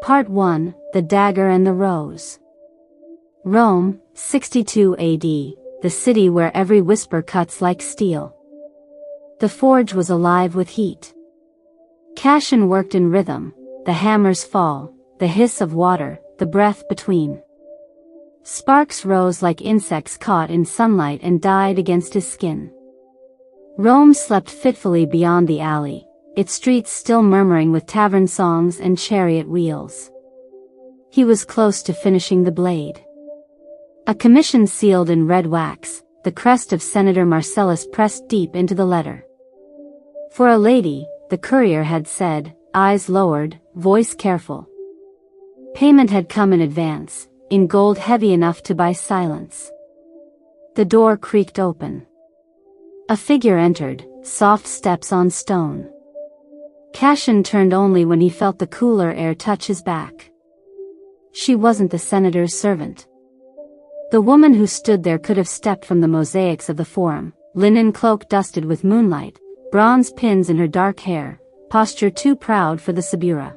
Part 1, The Dagger and the Rose. Rome, 62 AD, the city where every whisper cuts like steel. The forge was alive with heat. Cassian worked in rhythm, the hammer's fall, the hiss of water, the breath between. Sparks rose like insects caught in sunlight and died against his skin. Rome slept fitfully beyond the alley, its streets still murmuring with tavern songs and chariot wheels. He was close to finishing the blade. A commission sealed in red wax, the crest of Senator Marcellus pressed deep into the letter. For a lady, the courier had said, eyes lowered, voice careful. Payment had come in advance, in gold heavy enough to buy silence. The door creaked open. A figure entered, soft steps on stone. Cassian turned only when he felt the cooler air touch his back. She wasn't the senator's servant. The woman who stood there could have stepped from the mosaics of the forum, linen cloak dusted with moonlight, bronze pins in her dark hair, posture too proud for the Sabura.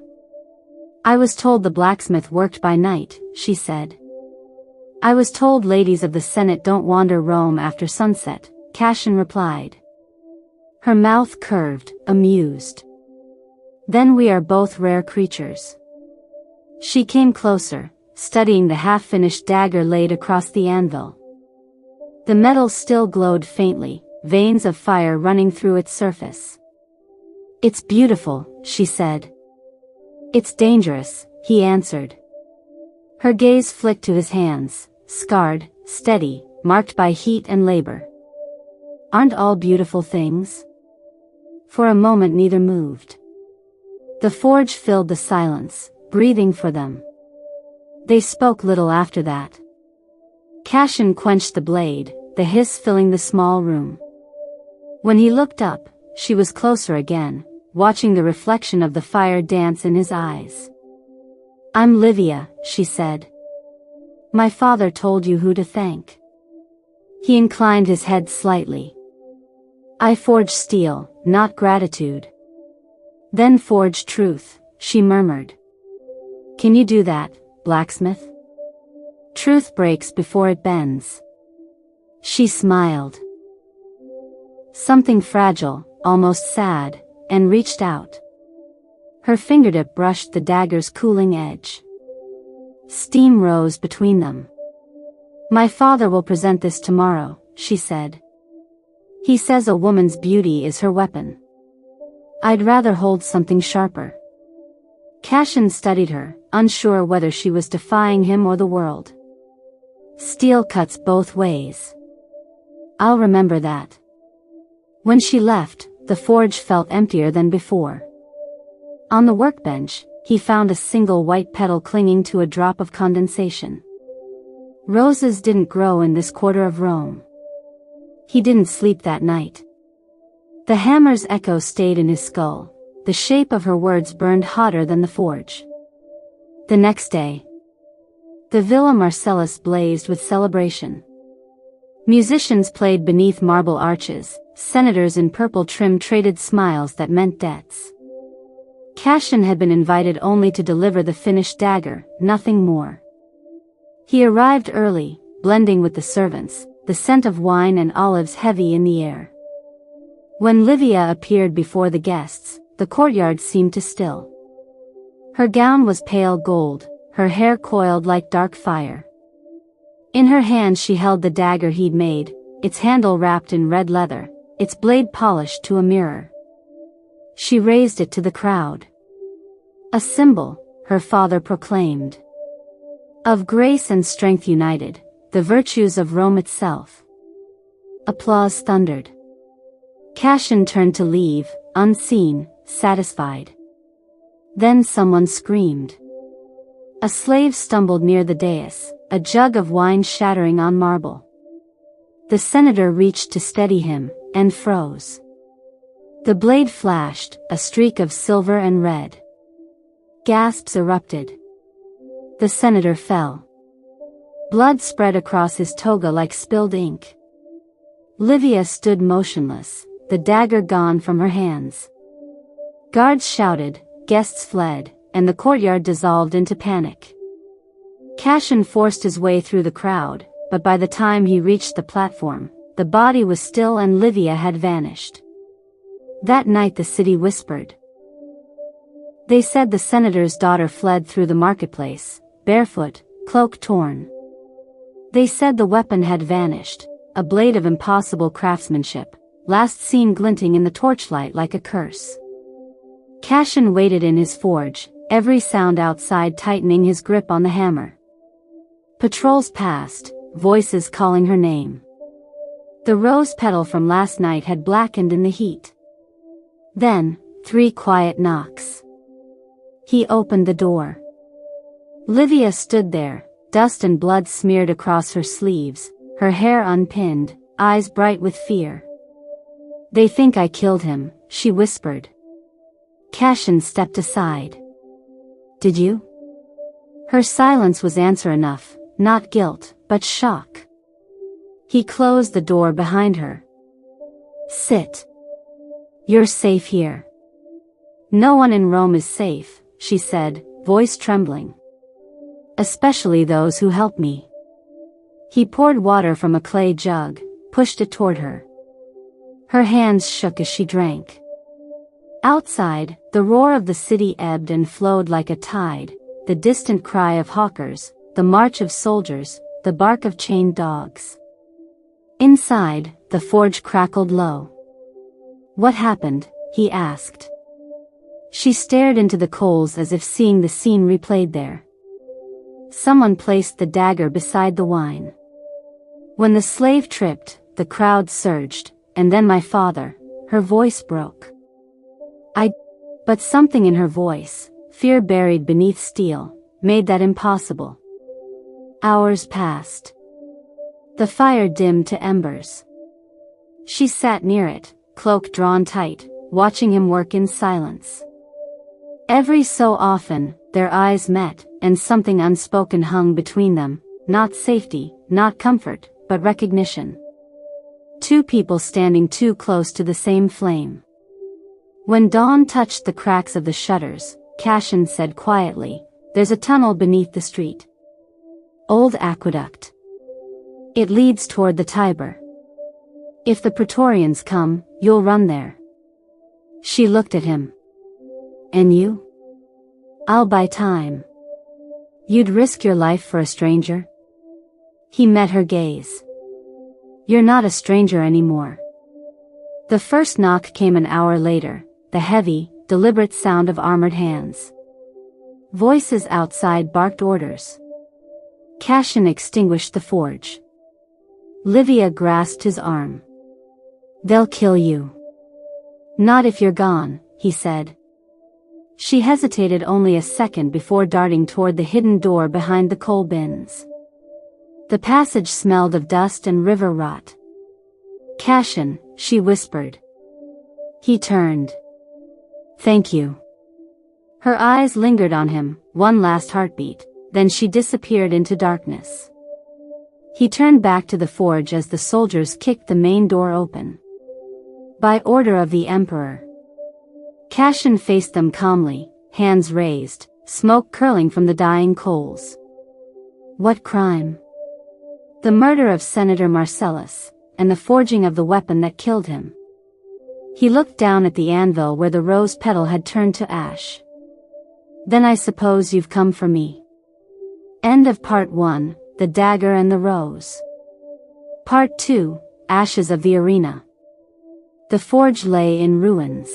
I was told the blacksmith worked by night, she said. I was told ladies of the Senate don't wander Rome after sunset, Cassian replied. Her mouth curved, amused. Then we are both rare creatures. She came closer, studying the half-finished dagger laid across the anvil. The metal still glowed faintly, veins of fire running through its surface. It's beautiful, she said. It's dangerous, he answered. Her gaze flicked to his hands, scarred, steady, marked by heat and labor. Aren't all beautiful things? For a moment neither moved. The forge filled the silence, breathing for them. They spoke little after that. Cassian quenched the blade, the hiss filling the small room. When he looked up, she was closer again, watching the reflection of the fire dance in his eyes. I'm Livia, she said. My father told you who to thank. He inclined his head slightly. I forge steel, not gratitude. Then forge truth, she murmured. Can you do that, blacksmith? Truth breaks before it bends. She smiled. Something fragile, almost sad, and reached out. Her fingertip brushed the dagger's cooling edge. Steam rose between them. My father will present this tomorrow, she said. He says a woman's beauty is her weapon. I'd rather hold something sharper. Cassian studied her, unsure whether she was defying him or the world. Steel cuts both ways. I'll remember that. When she left, the forge felt emptier than before. On the workbench, he found a single white petal clinging to a drop of condensation. Roses didn't grow in this quarter of Rome. He didn't sleep that night. The hammer's echo stayed in his skull, the shape of her words burned hotter than the forge. The next day, the Villa Marcellus blazed with celebration. Musicians played beneath marble arches, senators in purple trim traded smiles that meant debts. Cassian had been invited only to deliver the finished dagger, nothing more. He arrived early, blending with the servants, the scent of wine and olives heavy in the air. When Livia appeared before the guests, the courtyard seemed to still. Her gown was pale gold, her hair coiled like dark fire. In her hand she held the dagger he'd made, its handle wrapped in red leather, its blade polished to a mirror. She raised it to the crowd. A symbol, her father proclaimed. Of grace and strength united, the virtues of Rome itself. Applause thundered. Cassian turned to leave, unseen, satisfied. Then someone screamed. A slave stumbled near the dais, a jug of wine shattering on marble. The senator reached to steady him, and froze. The blade flashed, a streak of silver and red. Gasps erupted. The senator fell. Blood spread across his toga like spilled ink. Livia stood motionless, the dagger gone from her hands. Guards shouted, guests fled, and the courtyard dissolved into panic. Cassian forced his way through the crowd, but by the time he reached the platform, the body was still and Livia had vanished. That night the city whispered. They said the senator's daughter fled through the marketplace, barefoot, cloak torn. They said the weapon had vanished, a blade of impossible craftsmanship, last seen glinting in the torchlight like a curse. Cassian waited in his forge, every sound outside tightening his grip on the hammer. Patrols passed, voices calling her name. The rose petal from last night had blackened in the heat. Then, 3 quiet knocks. He opened the door. Livia stood there, dust and blood smeared across her sleeves, her hair unpinned, eyes bright with fear. They think I killed him, she whispered. Cassian stepped aside. Did you? Her silence was answer enough, not guilt, but shock. He closed the door behind her. Sit. You're safe here. No one in Rome is safe, she said, voice trembling. Especially those who help me. He poured water from a clay jug, pushed it toward her. Her hands shook as she drank. Outside, the roar of the city ebbed and flowed like a tide, the distant cry of hawkers, the march of soldiers, the bark of chained dogs. Inside, the forge crackled low. What happened? He asked. She stared into the coals as if seeing the scene replayed there. Someone placed the dagger beside the wine. When the slave tripped, the crowd surged, and then my father, her voice broke. But something in her voice, fear buried beneath steel, made that impossible. Hours passed. The fire dimmed to embers. She sat near it, cloak drawn tight, watching him work in silence. Every so often, their eyes met, and something unspoken hung between them, not safety, not comfort, but recognition. 2 people standing too close to the same flame. When dawn touched the cracks of the shutters, Cassian said quietly, there's a tunnel beneath the street. Old aqueduct. It leads toward the Tiber. If the Praetorians come, you'll run there. She looked at him. And you? I'll buy time. You'd risk your life for a stranger? He met her gaze. You're not a stranger anymore. The first knock came an hour later, the heavy, deliberate sound of armored hands. Voices outside barked orders. Cassian extinguished the forge. Livia grasped his arm. They'll kill you. Not if you're gone, he said. She hesitated only a second before darting toward the hidden door behind the coal bins. The passage smelled of dust and river rot. Cassian, she whispered. He turned. Thank you. Her eyes lingered on him, one last heartbeat, then she disappeared into darkness. He turned back to the forge as the soldiers kicked the main door open. By order of the Emperor. Cassian faced them calmly, hands raised, smoke curling from the dying coals. What crime? The murder of Senator Marcellus, and the forging of the weapon that killed him. He looked down at the anvil where the rose petal had turned to ash. Then I suppose you've come for me. End of Part 1, The Dagger and the Rose. Part 2, Ashes of the Arena. The forge lay in ruins.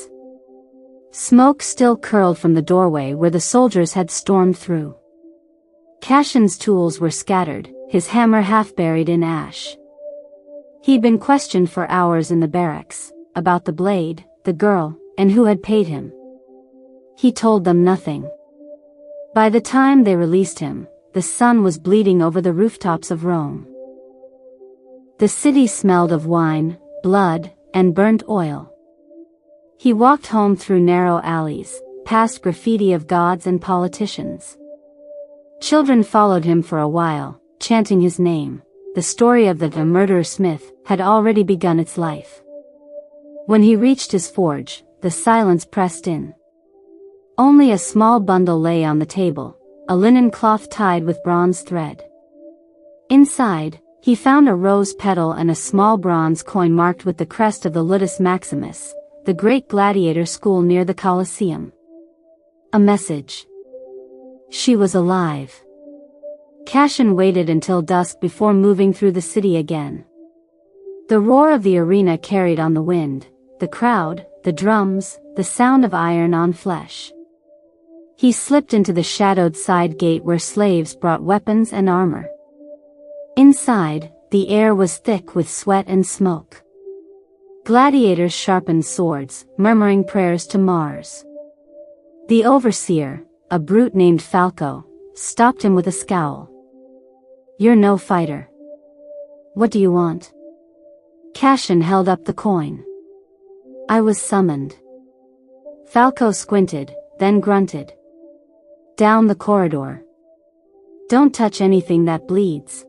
Smoke still curled from the doorway where the soldiers had stormed through. Cassian's tools were scattered, his hammer half buried in ash. He'd been questioned for hours in the barracks, about the blade, the girl, and who had paid him. He told them nothing. By the time they released him, the sun was bleeding over the rooftops of Rome. The city smelled of wine, blood, and burnt oil. He walked home through narrow alleys, past graffiti of gods and politicians. Children followed him for a while, chanting his name, the story of the murderer smith, had already begun its life. When he reached his forge, the silence pressed in. Only a small bundle lay on the table, a linen cloth tied with bronze thread. Inside, he found a rose petal and a small bronze coin marked with the crest of the Ludus Maximus, the great gladiator school near the Colosseum. A message. She was alive. Cassian waited until dusk before moving through the city again. The roar of the arena carried on the wind, the crowd, the drums, the sound of iron on flesh. He slipped into the shadowed side gate where slaves brought weapons and armor. Inside, the air was thick with sweat and smoke. Gladiators sharpened swords, murmuring prayers to Mars. The overseer, a brute named Falco, stopped him with a scowl. "You're no fighter. What do you want?" Cassian held up the coin. "I was summoned." Falco squinted, then grunted. "Down the corridor. Don't touch anything that bleeds."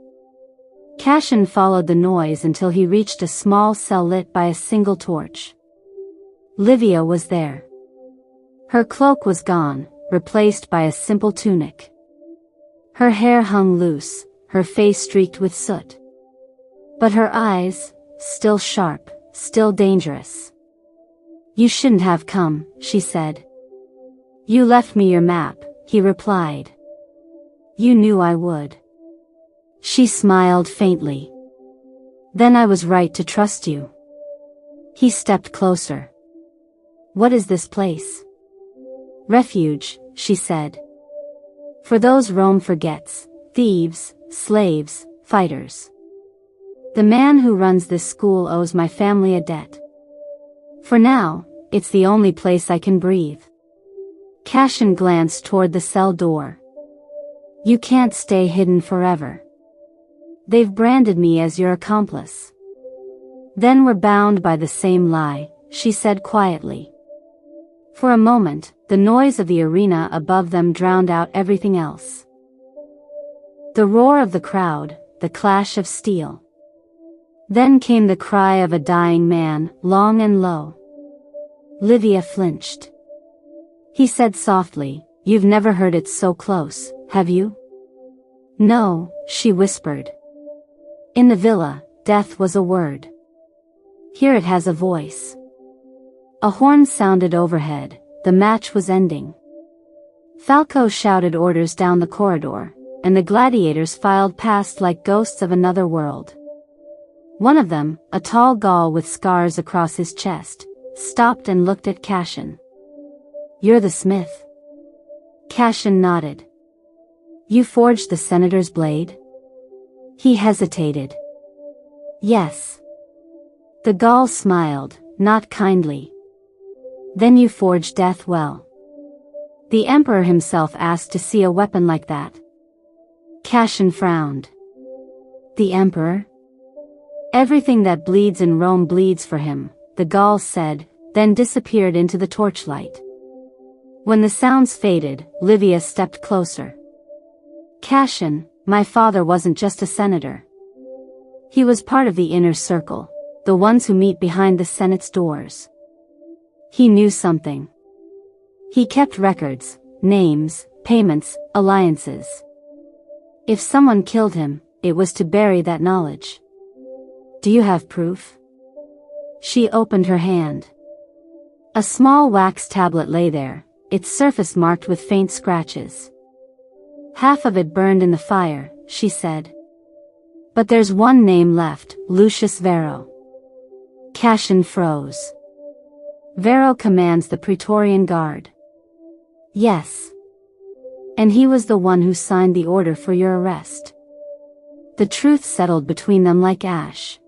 Cassian followed the noise until he reached a small cell lit by a single torch. Livia was there. Her cloak was gone, replaced by a simple tunic. Her hair hung loose, her face streaked with soot. But her eyes, still sharp, still dangerous. "You shouldn't have come," she said. "You left me your map," he replied. "You knew I would." She smiled faintly. "Then I was right to trust you." He stepped closer. "What is this place?" "Refuge," she said. "For those Rome forgets, thieves, slaves, fighters. The man who runs this school owes my family a debt. For now, it's the only place I can breathe." Cassian glanced toward the cell door. "You can't stay hidden forever. They've branded me as your accomplice." "Then we're bound by the same lie," she said quietly. For a moment, the noise of the arena above them drowned out everything else. The roar of the crowd, the clash of steel. Then came the cry of a dying man, long and low. Livia flinched. He said softly, "You've never heard it so close, have you?" "No," she whispered. "In the villa, death was a word. Here it has a voice." A horn sounded overhead, the match was ending. Falco shouted orders down the corridor, and the gladiators filed past like ghosts of another world. One of them, a tall Gaul with scars across his chest, stopped and looked at Cassian. "You're the smith." Cassian nodded. "You forged the senator's blade?" He hesitated. "Yes." The Gaul smiled, not kindly. "Then you forged death well. The emperor himself asked to see a weapon like that." Cassian frowned. "The emperor?" "Everything that bleeds in Rome bleeds for him," the Gaul said, then disappeared into the torchlight. When the sounds faded, Livia stepped closer. "Cassian, my father wasn't just a senator. He was part of the inner circle, the ones who meet behind the Senate's doors. He knew something. He kept records, names, payments, alliances. If someone killed him, it was to bury that knowledge." "Do you have proof?" She opened her hand. A small wax tablet lay there, its surface marked with faint scratches. "Half of it burned in the fire," she said. "But there's one name left, Lucius Vero." Cassian froze. "Vero commands the Praetorian Guard." "Yes. And he was the one who signed the order for your arrest." The truth settled between them like ash.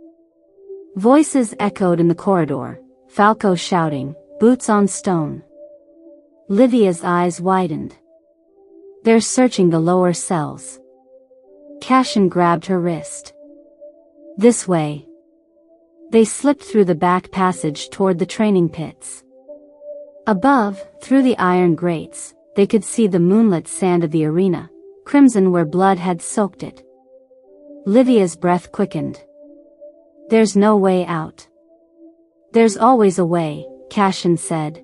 Voices echoed in the corridor, Falco shouting, "Boots on stone." Livia's eyes widened. "They're searching the lower cells." Cassian grabbed her wrist. "This way." They slipped through the back passage toward the training pits. Above, through the iron grates, they could see the moonlit sand of the arena, crimson where blood had soaked it. Livia's breath quickened. There's no way out. There's always a way, Cassian said.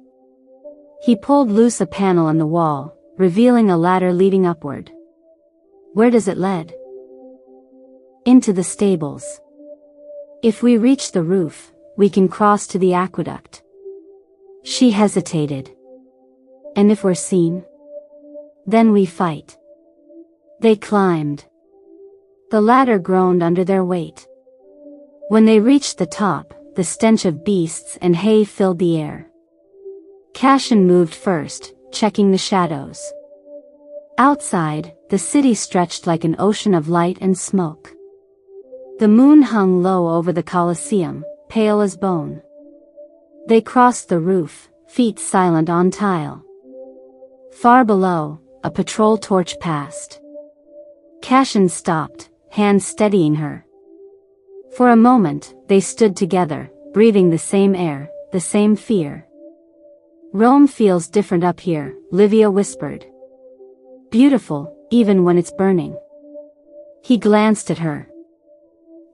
He pulled loose a panel in the wall, revealing a ladder leading upward. Where does it lead? Into the stables. If we reach the roof, we can cross to the aqueduct. She hesitated. And if we're seen? Then we fight. They climbed. The ladder groaned under their weight. When they reached the top, the stench of beasts and hay filled the air. Cassian moved first, checking the shadows. Outside, the city stretched like an ocean of light and smoke. The moon hung low over the Colosseum, pale as bone. They crossed the roof, feet silent on tile. Far below, a patrol torch passed. Cassian stopped, hands steadying her. For a moment, they stood together, breathing the same air, the same fear. Rome feels different up here, Livia whispered. Beautiful, even when it's burning. He glanced at her.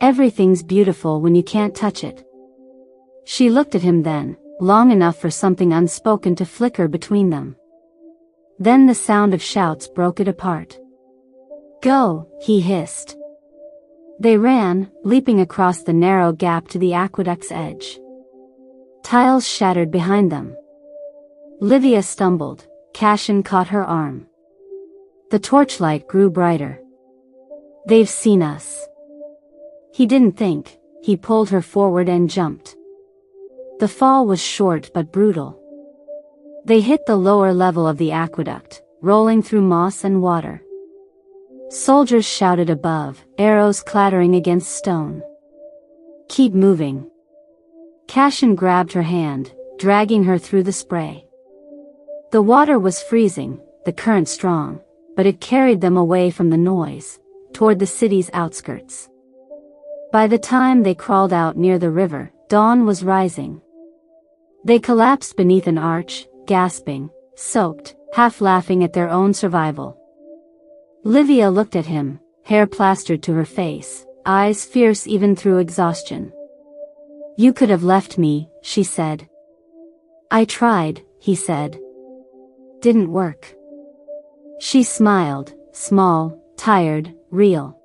Everything's beautiful when you can't touch it. She looked at him then, long enough for something unspoken to flicker between them. Then the sound of shouts broke it apart. Go, he hissed. They ran, leaping across the narrow gap to the aqueduct's edge. Tiles shattered behind them. Livia stumbled. Cassian caught her arm. The torchlight grew brighter. They've seen us. He didn't think. He pulled her forward and jumped. The fall was short but brutal. They hit the lower level of the aqueduct, rolling through moss and water. Soldiers shouted above, arrows clattering against stone. Keep moving. Cassian grabbed her hand, dragging her through the spray. The water was freezing, the current strong, but it carried them away from the noise, toward the city's outskirts. By the time they crawled out near the river, dawn was rising. They collapsed beneath an arch, gasping, soaked, half laughing at their own survival. Livia looked at him, hair plastered to her face, eyes fierce even through exhaustion. You could have left me, she said. I tried, he said. Didn't work. She smiled, small, tired, real.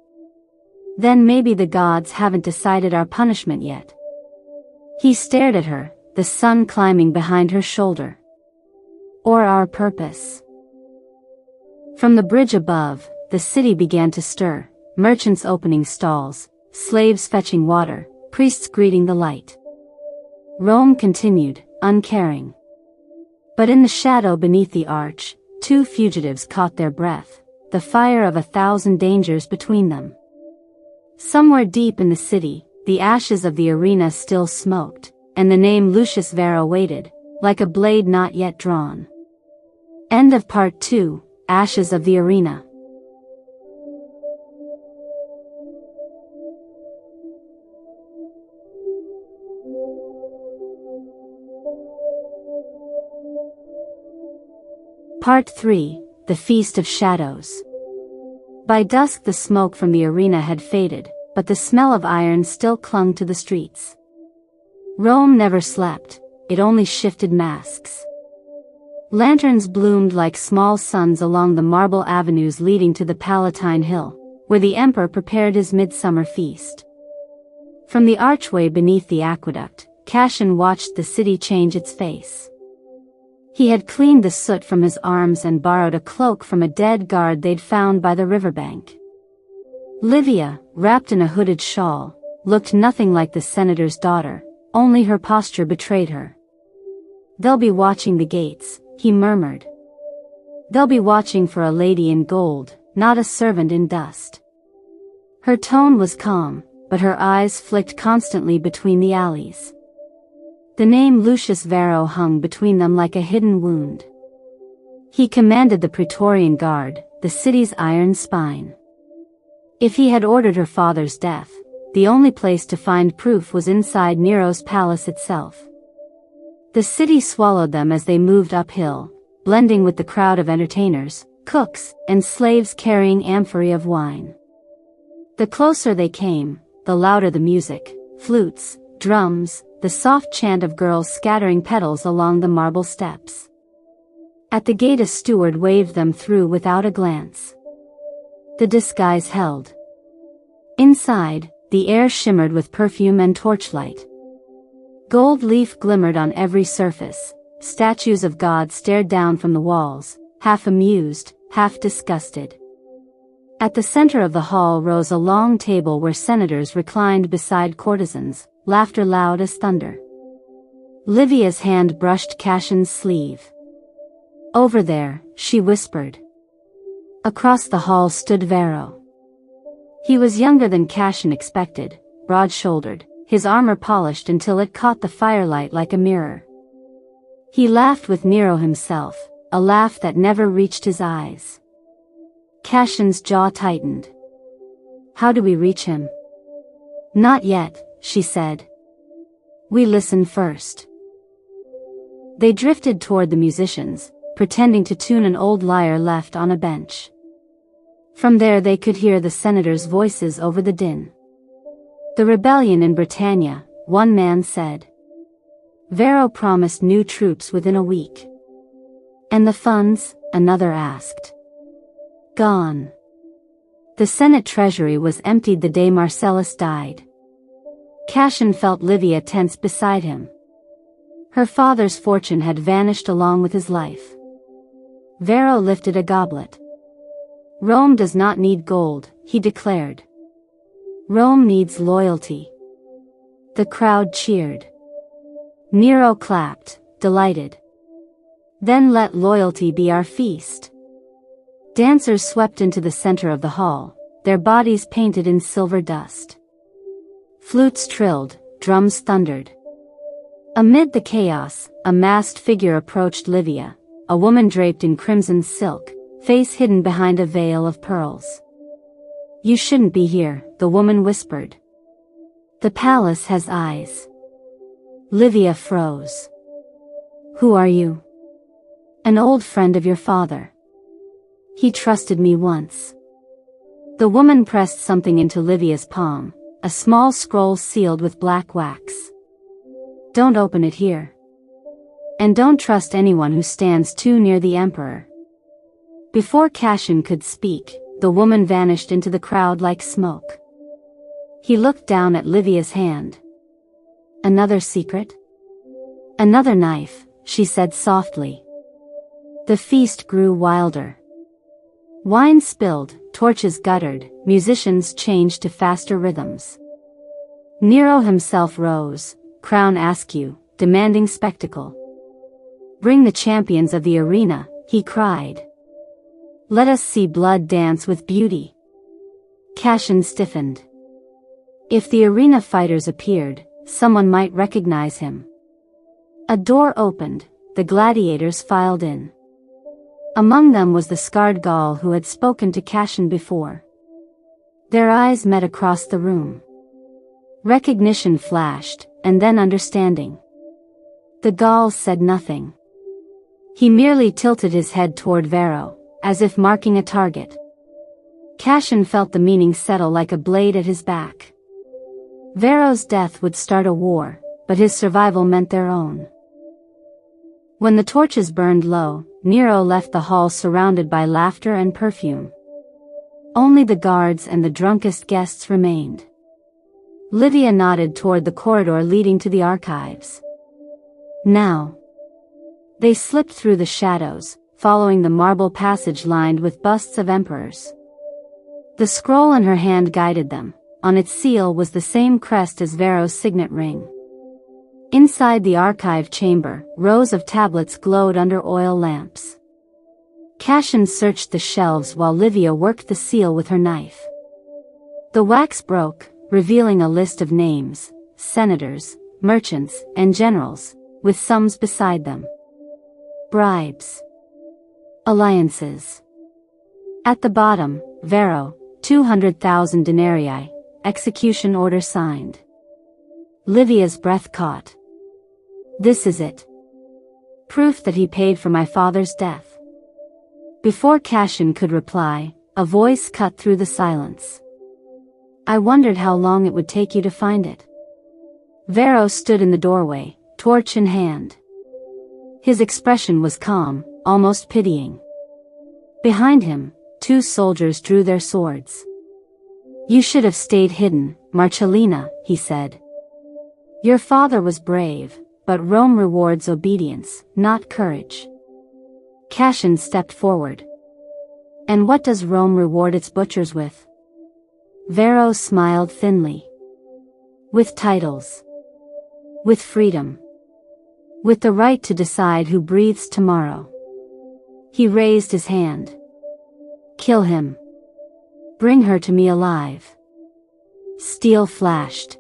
Then maybe the gods haven't decided our punishment yet. He stared at her, the sun climbing behind her shoulder. Or our purpose. From the bridge above, the city began to stir, merchants opening stalls, slaves fetching water, priests greeting the light. Rome continued, uncaring. But in the shadow beneath the arch, two fugitives caught their breath, the fire of 1,000 dangers between them. Somewhere deep in the city, the ashes of the arena still smoked, and the name Lucius Varro waited, like a blade not yet drawn. End of Part 2, Ashes of the Arena. Part 3, The Feast of Shadows. By dusk the smoke from the arena had faded, but the smell of iron still clung to the streets. Rome never slept, it only shifted masks. Lanterns bloomed like small suns along the marble avenues leading to the Palatine Hill, where the emperor prepared his midsummer feast. From the archway beneath the aqueduct, Cassian watched the city change its face. He had cleaned the soot from his arms and borrowed a cloak from a dead guard they'd found by the riverbank. Livia, wrapped in a hooded shawl, looked nothing like the senator's daughter, only her posture betrayed her. They'll be watching the gates, he murmured. They'll be watching for a lady in gold, not a servant in dust. Her tone was calm, but her eyes flicked constantly between the alleys. The name Lucius Varro hung between them like a hidden wound. He commanded the Praetorian Guard, the city's iron spine. If he had ordered her father's death, the only place to find proof was inside Nero's palace itself. The city swallowed them as they moved uphill, blending with the crowd of entertainers, cooks, and slaves carrying amphorae of wine. The closer they came, the louder the music, flutes, drums, the soft chant of girls scattering petals along the marble steps. At the gate a steward waved them through without a glance. The disguise held. Inside, the air shimmered with perfume and torchlight. Gold leaf glimmered on every surface, statues of gods stared down from the walls, half amused, half disgusted. At the center of the hall rose a long table where senators reclined beside courtesans, laughter loud as thunder. Livia's hand brushed Cassian's sleeve. "Over there," she whispered. Across the hall stood Vero. He was younger than Cassian expected, broad-shouldered, his armor polished until it caught the firelight like a mirror. He laughed with Nero himself, a laugh that never reached his eyes. Cassian's jaw tightened. "How do we reach him?" "Not yet," she said. "We listen first." They drifted toward the musicians, pretending to tune an old lyre left on a bench. From there they could hear the senators' voices over the din. "The rebellion in Britannia," one man said. "Vero promised new troops within a week." "And the funds?" another asked. "Gone. The Senate treasury was emptied the day Marcellus died." Cassian felt Livia tense beside him. Her father's fortune had vanished along with his life. Vero lifted a goblet. "Rome does not need gold," he declared. "Rome needs loyalty." The crowd cheered. Nero clapped, delighted. "Then let loyalty be our feast." Dancers swept into the center of the hall, their bodies painted in silver dust. Flutes trilled, drums thundered. Amid the chaos, a masked figure approached Livia, a woman draped in crimson silk, face hidden behind a veil of pearls. "You shouldn't be here," the woman whispered. "The palace has eyes." Livia froze. "Who are you?" "An old friend of your father. He trusted me once." The woman pressed something into Livia's palm, a small scroll sealed with black wax. "Don't open it here. And don't trust anyone who stands too near the emperor." Before Cassian could speak, the woman vanished into the crowd like smoke. He looked down at Livia's hand. "Another secret?" "Another knife," she said softly. The feast grew wilder. Wine spilled, torches guttered, musicians changed to faster rhythms. Nero himself rose, crown askew, demanding spectacle. "Bring the champions of the arena," he cried. "Let us see blood dance with beauty." Cassian stiffened. If the arena fighters appeared, someone might recognize him. A door opened, the gladiators filed in. Among them was the scarred Gaul who had spoken to Cassian before. Their eyes met across the room. Recognition flashed, and then understanding. The Gaul said nothing. He merely tilted his head toward Vero, as if marking a target. Cassian felt the meaning settle like a blade at his back. Vero's death would start a war, but his survival meant their own. When the torches burned low, Nero left the hall surrounded by laughter and perfume. Only the guards and the drunkest guests remained. Livia nodded toward the corridor leading to the archives. "Now." They slipped through the shadows, following the marble passage lined with busts of emperors. The scroll in her hand guided them. On its seal was the same crest as Vero's signet ring. Inside the archive chamber, rows of tablets glowed under oil lamps. Cassian searched the shelves while Livia worked the seal with her knife. The wax broke, revealing a list of names, senators, merchants, and generals, with sums beside them. Bribes. Alliances. At the bottom, Vero, 200,000 denarii, execution order signed. Livia's breath caught. This is it. Proof that he paid for my father's death. Before Cassian could reply, a voice cut through the silence. I wondered how long it would take you to find it. Vero stood in the doorway, torch in hand. His expression was calm, almost pitying. Behind him, 2 soldiers drew their swords. You should have stayed hidden, Marcellina, he said. Your father was brave, but Rome rewards obedience, not courage. Cassian stepped forward. And what does Rome reward its butchers with? Vero smiled thinly. With titles. With freedom. With the right to decide who breathes tomorrow. He raised his hand. Kill him. Bring her to me alive. Steel flashed.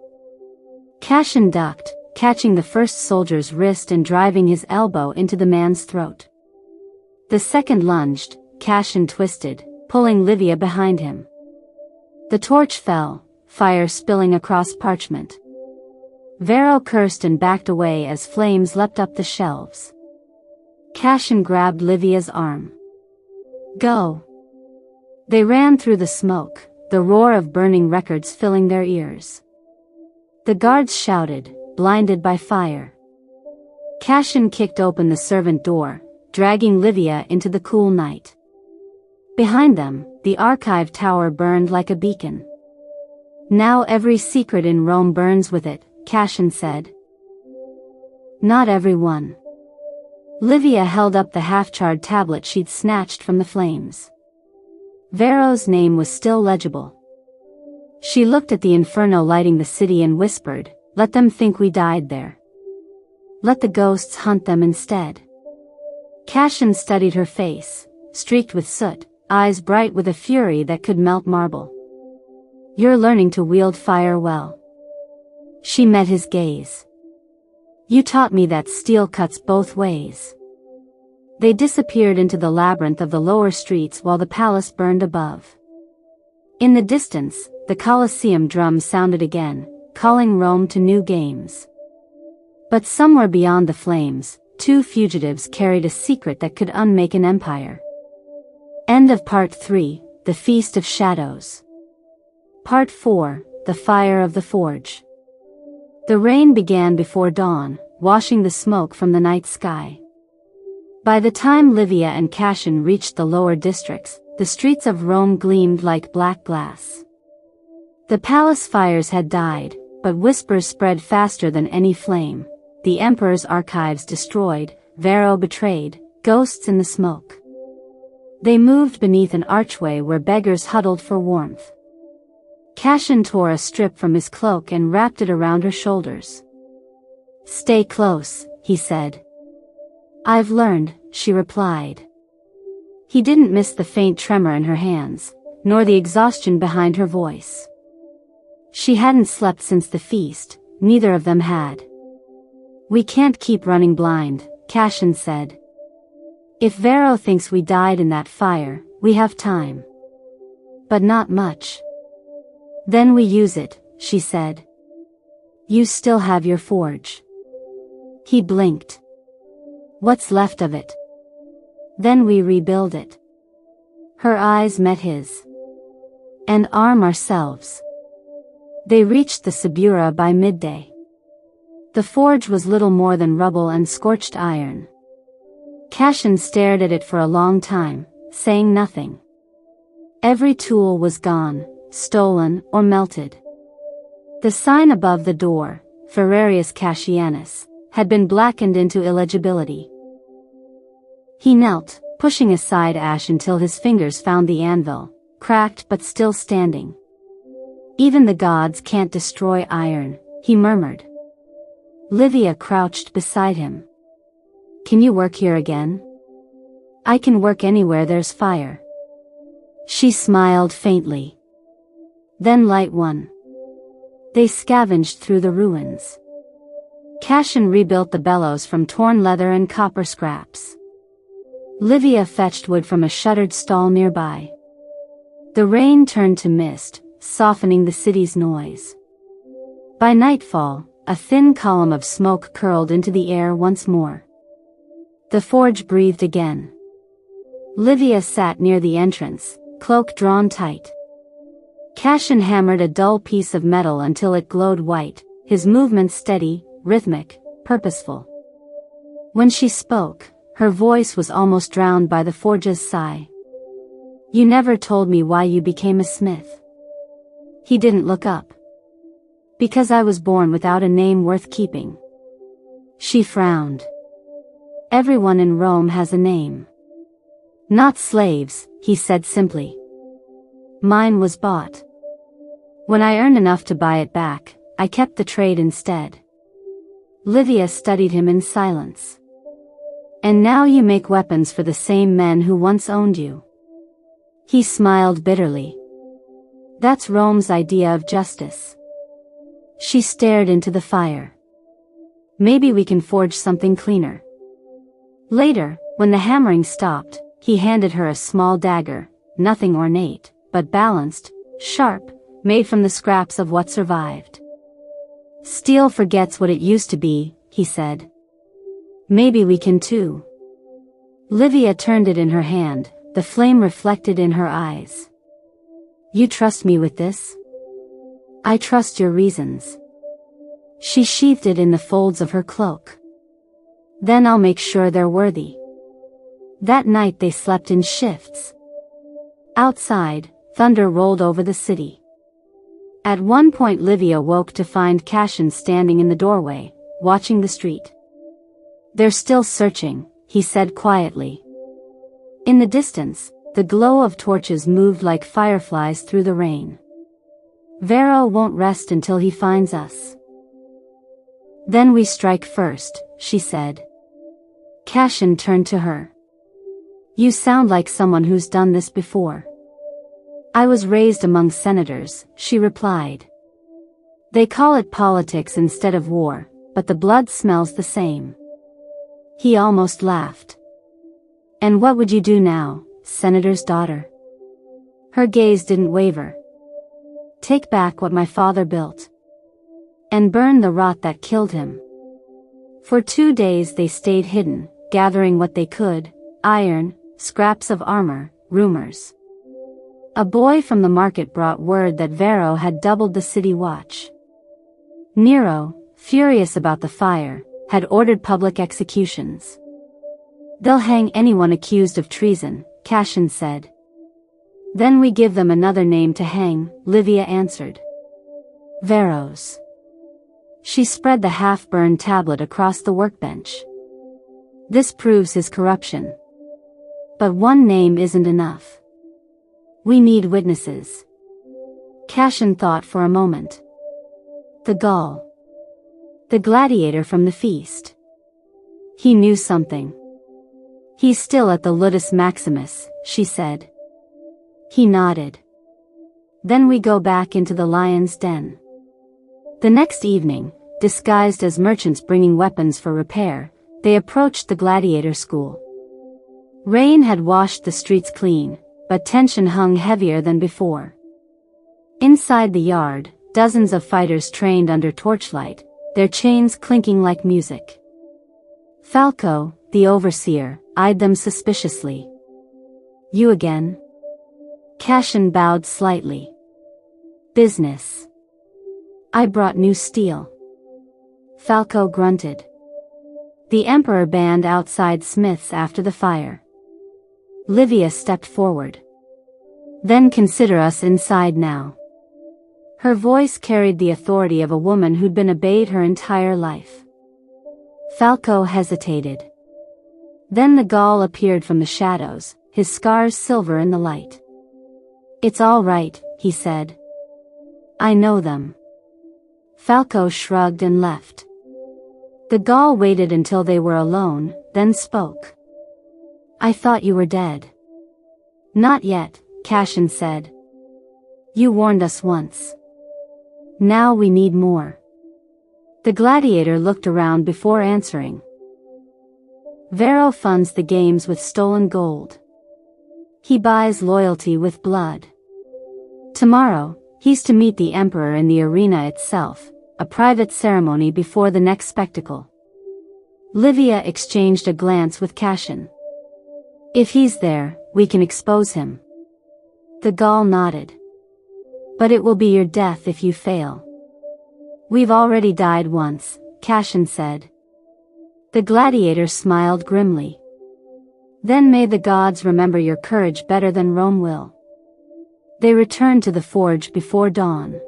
Cassian ducked, catching the first soldier's wrist and driving his elbow into the man's throat. The second lunged, Cassian twisted, pulling Livia behind him. The torch fell, fire spilling across parchment. Vero cursed and backed away as flames leapt up the shelves. Cassian grabbed Livia's arm. Go. They ran through the smoke, the roar of burning records filling their ears. The guards shouted, blinded by fire. Cassian kicked open the servant door, dragging Livia into the cool night. Behind them, the archive tower burned like a beacon. Now every secret in Rome burns with it, Cassian said. Not every one. Livia held up the half-charred tablet she'd snatched from the flames. Vero's name was still legible. She looked at the inferno lighting the city and whispered, let them think we died there. Let the ghosts hunt them instead. Cassian studied her face, streaked with soot, eyes bright with a fury that could melt marble. You're learning to wield fire well. She met his gaze. You taught me that steel cuts both ways. They disappeared into the labyrinth of the lower streets while the palace burned above. In the distance, the Colosseum drum sounded again, calling Rome to new games. But somewhere beyond the flames, 2 fugitives carried a secret that could unmake an empire. End of Part 3, The Feast of Shadows. Part 4, The Fire of the Forge. The rain began before dawn, washing the smoke from the night sky. By the time Livia and Cassian reached the lower districts, the streets of Rome gleamed like black glass. The palace fires had died, but whispers spread faster than any flame. The emperor's archives destroyed, Vero betrayed, ghosts in the smoke. They moved beneath an archway where beggars huddled for warmth. Cassian tore a strip from his cloak and wrapped it around her shoulders. Stay close, he said. I've learned, she replied. He didn't miss the faint tremor in her hands, nor the exhaustion behind her voice. She hadn't slept since the feast, neither of them had. We can't keep running blind, Cassian said. If Vero thinks we died in that fire, we have time. But not much. Then we use it, she said. You still have your forge. He blinked. What's left of it? Then we rebuild it. Her eyes met his. And arm ourselves. They reached the Subura by midday. The forge was little more than rubble and scorched iron. Cassian stared at it for a long time, saying nothing. Every tool was gone, stolen or melted. The sign above the door, Ferrarius Cassianus, had been blackened into illegibility. He knelt, pushing aside ash until his fingers found the anvil, cracked but still standing. Even the gods can't destroy iron, he murmured. Livia crouched beside him. Can you work here again? I can work anywhere there's fire. She smiled faintly. Then light one. They scavenged through the ruins. Cassian rebuilt the bellows from torn leather and copper scraps. Livia fetched wood from a shuttered stall nearby. The rain turned to mist, softening the city's noise. By nightfall, a thin column of smoke curled into the air once more. The forge breathed again. Livia sat near the entrance, cloak drawn tight. Cassian hammered a dull piece of metal until it glowed white, his movements steady, rhythmic, purposeful. When she spoke, her voice was almost drowned by the forge's sigh. "You never told me why you became a smith." He didn't look up. "Because I was born without a name worth keeping." She frowned. "Everyone in Rome has a name." "Not slaves," he said simply. "Mine was bought. When I earned enough to buy it back, I kept the trade instead." Livia studied him in silence. "And now you make weapons for the same men who once owned you." He smiled bitterly. "That's Rome's idea of justice." She stared into the fire. "Maybe we can forge something cleaner." Later, when the hammering stopped, he handed her a small dagger, nothing ornate, but balanced, sharp, made from the scraps of what survived. "Steel forgets what it used to be," he said. "Maybe we can too." Livia turned it in her hand, the flame reflected in her eyes. "You trust me with this?" "I trust your reasons." She sheathed it in the folds of her cloak. "Then I'll make sure they're worthy." That night they slept in shifts. Outside, thunder rolled over the city. At one point Livia woke to find Cassian standing in the doorway, watching the street. "They're still searching," he said quietly. In the distance, the glow of torches moved like fireflies through the rain. "Vero won't rest until he finds us." "Then we strike first," she said. Cassian turned to her. "You sound like someone who's done this before." "I was raised among senators," she replied. "They call it politics instead of war, but the blood smells the same." He almost laughed. "And what would you do now, senator's daughter?" Her gaze didn't waver. "Take back what my father built. And burn the rot that killed him." For 2 days they stayed hidden, gathering what they could: iron, scraps of armor, rumors. A boy from the market brought word that Vero had doubled the city watch. Nero, furious about the fire, had ordered public executions. "They'll hang anyone accused of treason," Cassian said. "Then we give them another name to hang," Livia answered. "Vero's." She spread the half-burned tablet across the workbench. "This proves his corruption. But one name isn't enough. We need witnesses." Cassian thought for a moment. The Gaul. The gladiator from the feast. He knew something. "He's still at the Ludus Maximus," she said. He nodded. "Then we go back into the lion's den." The next evening, disguised as merchants bringing weapons for repair, they approached the gladiator school. Rain had washed the streets clean, but tension hung heavier than before. Inside the yard, dozens of fighters trained under torchlight, their chains clinking like music. Falco, the overseer, eyed them suspiciously. "You again?" Cassian bowed slightly. "Business. I brought new steel." Falco grunted. The Emperor banned outside smiths after the fire. Livia stepped forward. "Then consider us inside now." Her voice carried the authority of a woman who'd been obeyed her entire life. Falco hesitated. Then the Gaul appeared from the shadows, his scars silver in the light. "It's all right," he said. "I know them." Falco shrugged and left. The Gaul waited until they were alone, then spoke. "I thought you were dead." "Not yet," Cassian said. "You warned us once. Now we need more." The gladiator looked around before answering. "Vero funds the games with stolen gold. He buys loyalty with blood. Tomorrow, he's to meet the Emperor in the arena itself, a private ceremony before the next spectacle." Livia exchanged a glance with Cassian. "If he's there, we can expose him." The Gaul nodded. But it will be your death if you fail. We've already died once, Cassian said. The gladiator smiled grimly. Then may the gods remember your courage better than Rome will. They returned to the forge before dawn.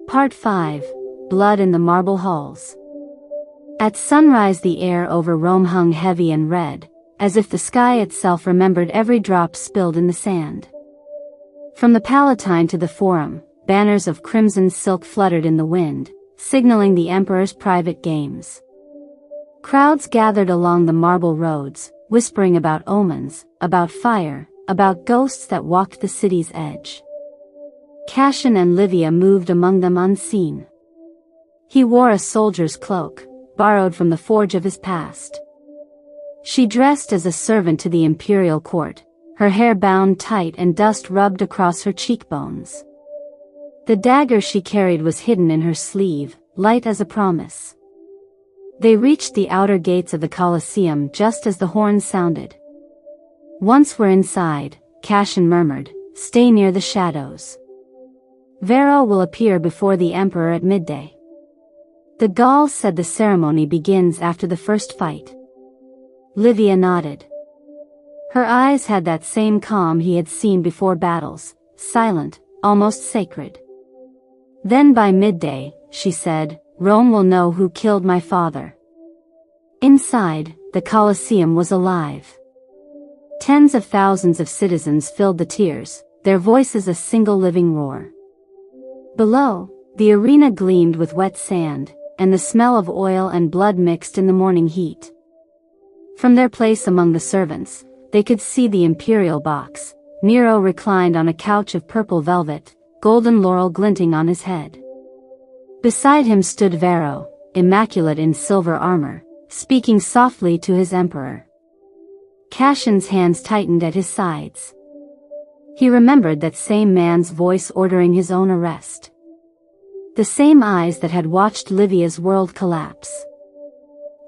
Part 5. Blood in the Marble Halls. At sunrise the air over Rome hung heavy and red, as if the sky itself remembered every drop spilled in the sand. From the Palatine to the Forum, banners of crimson silk fluttered in the wind, signaling the emperor's private games. Crowds gathered along the marble roads, whispering about omens, about fire, about ghosts that walked the city's edge. Cassian and Livia moved among them unseen. He wore a soldier's cloak, borrowed from the forge of his past. She dressed as a servant to the imperial court, her hair bound tight and dust rubbed across her cheekbones. The dagger she carried was hidden in her sleeve, light as a promise. They reached the outer gates of the Colosseum just as the horns sounded. Once we're inside, Cassian murmured, stay near the shadows. Vero will appear before the emperor at midday. The Gauls said the ceremony begins after the first fight. Livia nodded. Her eyes had that same calm he had seen before battles, silent, almost sacred. Then by midday, she said, Rome will know who killed my father. Inside, the Colosseum was alive. Tens of thousands of citizens filled the tiers, their voices a single living roar. Below, the arena gleamed with wet sand, and the smell of oil and blood mixed in the morning heat. From their place among the servants, they could see the imperial box, Nero reclined on a couch of purple velvet, golden laurel glinting on his head. Beside him stood Vero, immaculate in silver armor, speaking softly to his emperor. Cassian's hands tightened at his sides. He remembered that same man's voice ordering his own arrest. The same eyes that had watched Livia's world collapse.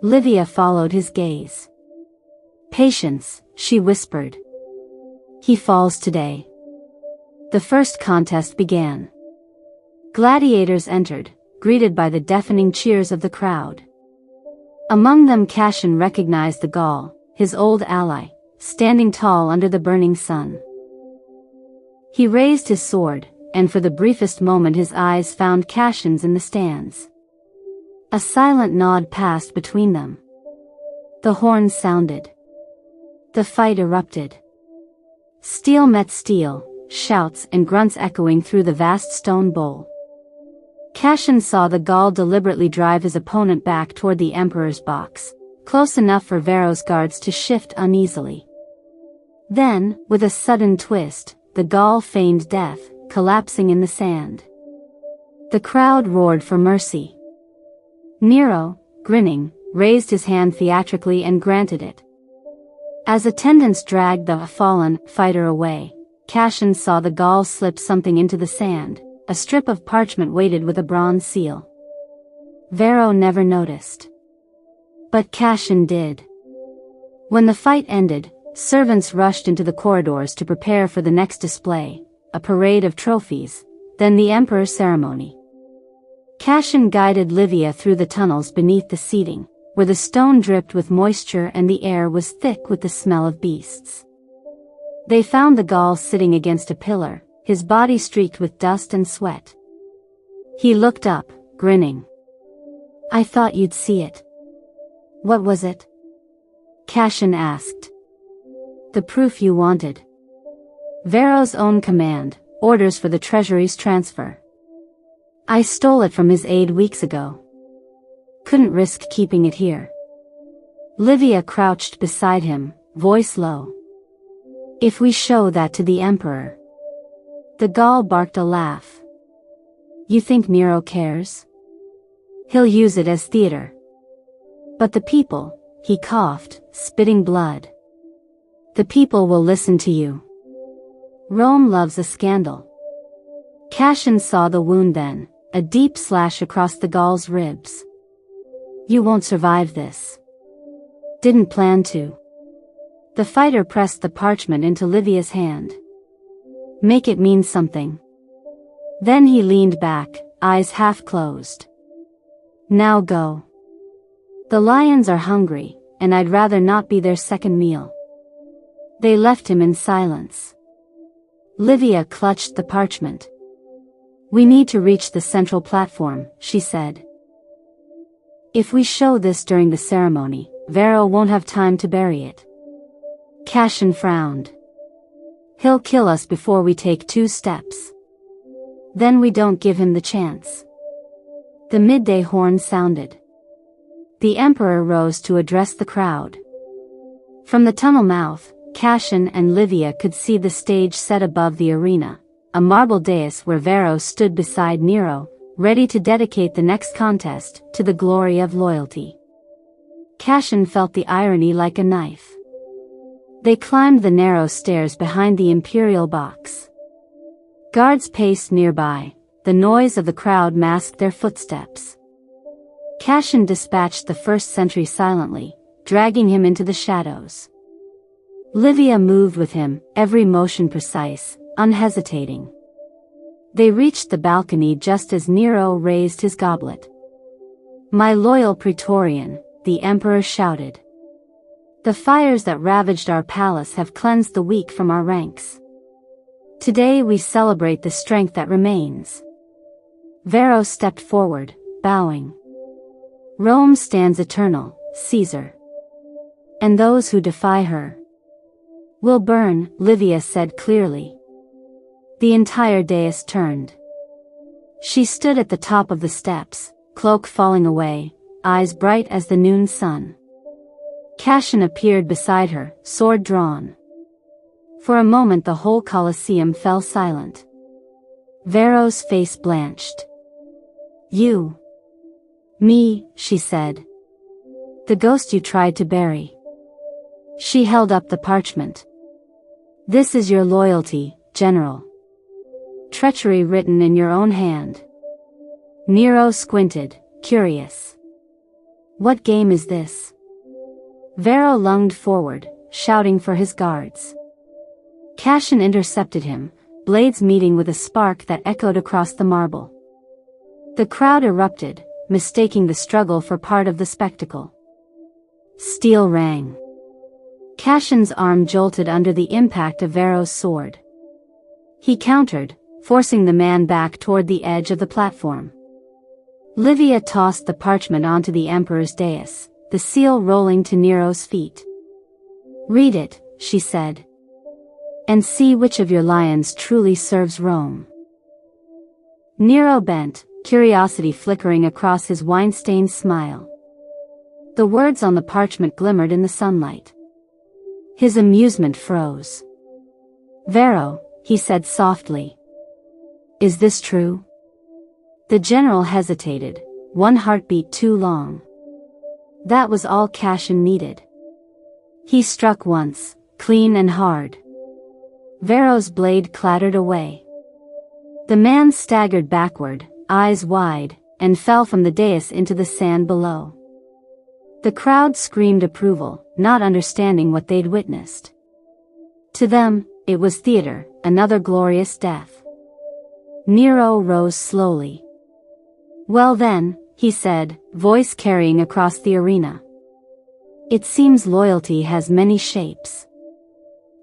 Livia followed his gaze. Patience, she whispered. He falls today. The first contest began. Gladiators entered, greeted by the deafening cheers of the crowd. Among them Cassian recognized the Gaul, his old ally, standing tall under the burning sun. He raised his sword, and for the briefest moment his eyes found Cassian's in the stands. A silent nod passed between them. The horns sounded. The fight erupted. Steel met steel, shouts and grunts echoing through the vast stone bowl. Cassian saw the Gaul deliberately drive his opponent back toward the emperor's box, close enough for Vero's guards to shift uneasily. Then, with a sudden twist, the Gaul feigned death, collapsing in the sand. The crowd roared for mercy. Nero, grinning, raised his hand theatrically and granted it. As attendants dragged the fallen fighter away, Cassian saw the Gaul slip something into the sand, a strip of parchment weighted with a bronze seal. Vero never noticed. But Cassian did. When the fight ended, servants rushed into the corridors to prepare for the next display, a parade of trophies, then the emperor's ceremony. Cassian guided Livia through the tunnels beneath the seating, where the stone dripped with moisture and the air was thick with the smell of beasts. They found the Gaul sitting against a pillar, his body streaked with dust and sweat. He looked up, grinning. I thought you'd see it. What was it? Cassian asked. The proof you wanted. Vero's own command, orders for the treasury's transfer. I stole it from his aide weeks ago. Couldn't risk keeping it here. Livia crouched beside him, voice low. If we show that to the emperor. The Gaul barked a laugh. You think Nero cares? He'll use it as theater. But the people, he coughed, spitting blood. The people will listen to you. Rome loves a scandal. Cassian saw the wound then, a deep slash across the Gaul's ribs. You won't survive this. Didn't plan to. The fighter pressed the parchment into Livia's hand. Make it mean something. Then he leaned back, eyes half closed. Now go. The lions are hungry, and I'd rather not be their second meal. They left him in silence. Livia clutched the parchment. We need to reach the central platform, she said. If we show this during the ceremony, Vero won't have time to bury it. Cassian frowned. He'll kill us before we take 2 steps. Then we don't give him the chance. The midday horn sounded. The Emperor rose to address the crowd. From the tunnel mouth, Cassian and Livia could see the stage set above the arena, a marble dais where Vero stood beside Nero, ready to dedicate the next contest to the glory of loyalty. Cassian felt the irony like a knife. They climbed the narrow stairs behind the imperial box. Guards paced nearby, the noise of the crowd masked their footsteps. Cassian dispatched the first sentry silently, dragging him into the shadows. Livia moved with him, every motion precise, unhesitating. They reached the balcony just as Nero raised his goblet. My loyal Praetorian, the Emperor shouted. The fires that ravaged our palace have cleansed the weak from our ranks. Today we celebrate the strength that remains. Vero stepped forward, bowing. Rome stands eternal, Caesar. And those who defy her will burn, Livia said clearly. The entire dais turned. She stood at the top of the steps, cloak falling away, eyes bright as the noon sun. Cassian appeared beside her, sword drawn. For a moment the whole Colosseum fell silent. Vero's face blanched. You. Me, she said. The ghost you tried to bury. She held up the parchment. This is your loyalty, General. Treachery written in your own hand. Nero squinted, curious. What game is this? Vero lunged forward, shouting for his guards. Cassian intercepted him, blades meeting with a spark that echoed across the marble. The crowd erupted, mistaking the struggle for part of the spectacle. Steel rang. Cassian's arm jolted under the impact of Vero's sword. He countered, forcing the man back toward the edge of the platform. Livia tossed the parchment onto the Emperor's dais, the seal rolling to Nero's feet. Read it, she said. And see which of your lions truly serves Rome. Nero bent, curiosity flickering across his wine-stained smile. The words on the parchment glimmered in the sunlight. His amusement froze. Vero, he said softly. Is this true? The general hesitated, one heartbeat too long. That was all Cassian needed. He struck once, clean and hard. Vero's blade clattered away. The man staggered backward, eyes wide, and fell from the dais into the sand below. The crowd screamed approval, not understanding what they'd witnessed. To them, it was theater, another glorious death. Nero rose slowly. Well then, he said, voice carrying across the arena. It seems loyalty has many shapes.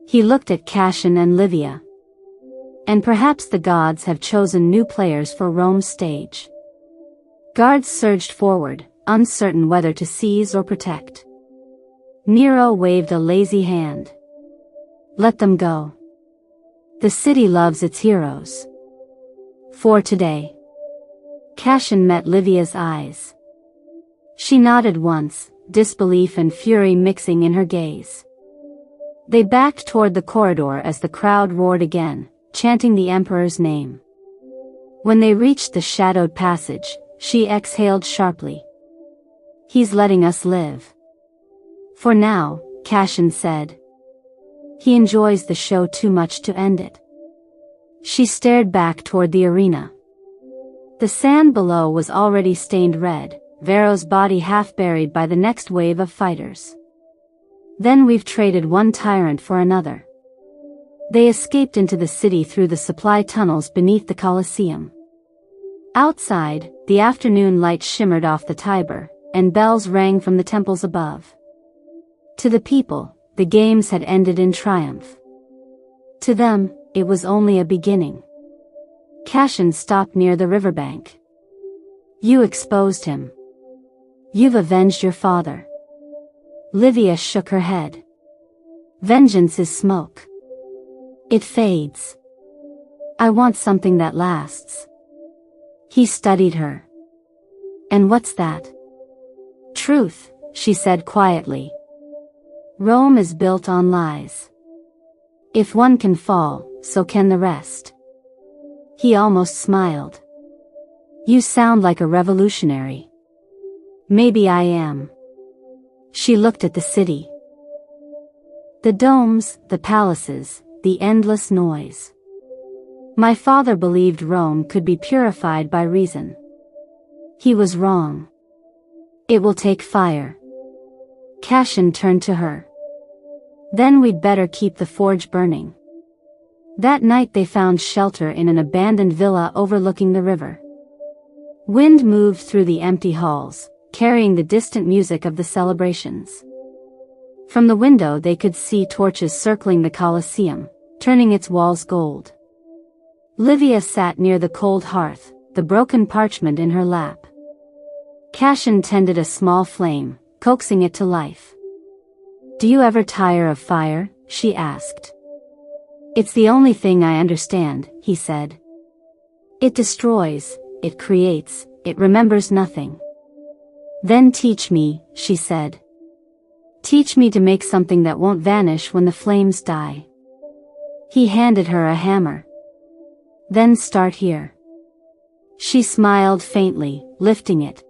He looked at Cassian and Livia. And perhaps the gods have chosen new players for Rome's stage. Guards surged forward, uncertain whether to seize or protect. Nero waved a lazy hand. Let them go. The city loves its heroes. For today. Cassian met Livia's eyes. She nodded once, disbelief and fury mixing in her gaze. They backed toward the corridor as the crowd roared again, chanting the Emperor's name. When they reached the shadowed passage, she exhaled sharply. He's letting us live. For now, Cassian said. He enjoys the show too much to end it. She stared back toward the arena. The sand below was already stained red, Vero's body half buried by the next wave of fighters. Then we've traded one tyrant for another. They escaped into the city through the supply tunnels beneath the Colosseum. Outside, the afternoon light shimmered off the Tiber, and bells rang from the temples above. To the people, the games had ended in triumph. To them, it was only a beginning. Cassian stopped near the riverbank. You exposed him. You've avenged your father. Livia shook her head. Vengeance is smoke. It fades. I want something that lasts. He studied her. And what's that? Truth, she said quietly. Rome is built on lies. If one can fall, so can the rest. He almost smiled. You sound like a revolutionary. Maybe I am. She looked at the city. The domes, the palaces, the endless noise. My father believed Rome could be purified by reason. He was wrong. It will take fire. Cassian turned to her. Then we'd better keep the forge burning. That night they found shelter in an abandoned villa overlooking the river. Wind moved through the empty halls, carrying the distant music of the celebrations. From the window they could see torches circling the Colosseum, turning its walls gold. Livia sat near the cold hearth, the broken parchment in her lap. Cassian tended a small flame, coaxing it to life. Do you ever tire of fire? She asked. It's the only thing I understand, he said. It destroys, it creates, it remembers nothing. Then teach me, she said. Teach me to make something that won't vanish when the flames die. He handed her a hammer. Then start here. She smiled faintly, lifting it.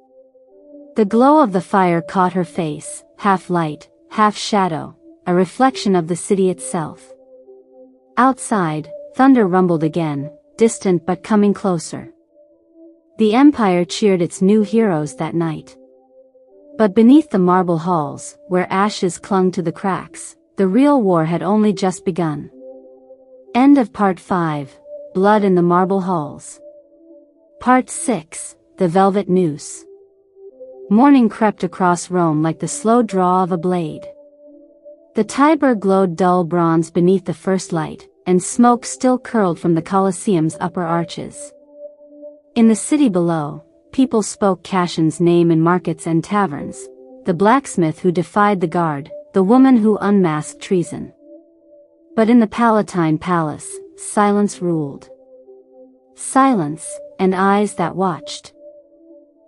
The glow of the fire caught her face, half light, half shadow, a reflection of the city itself. Outside, thunder rumbled again, distant but coming closer. The Empire cheered its new heroes that night. But beneath the marble halls, where ashes clung to the cracks, the real war had only just begun. End of Part 5, Blood in the Marble Halls. Part 6, The Velvet Noose. Morning crept across Rome like the slow draw of a blade. The Tiber glowed dull bronze beneath the first light, and smoke still curled from the Colosseum's upper arches. In the city below, people spoke Cassian's name in markets and taverns, the blacksmith who defied the guard, the woman who unmasked treason. But in the Palatine Palace, silence ruled. Silence, and eyes that watched.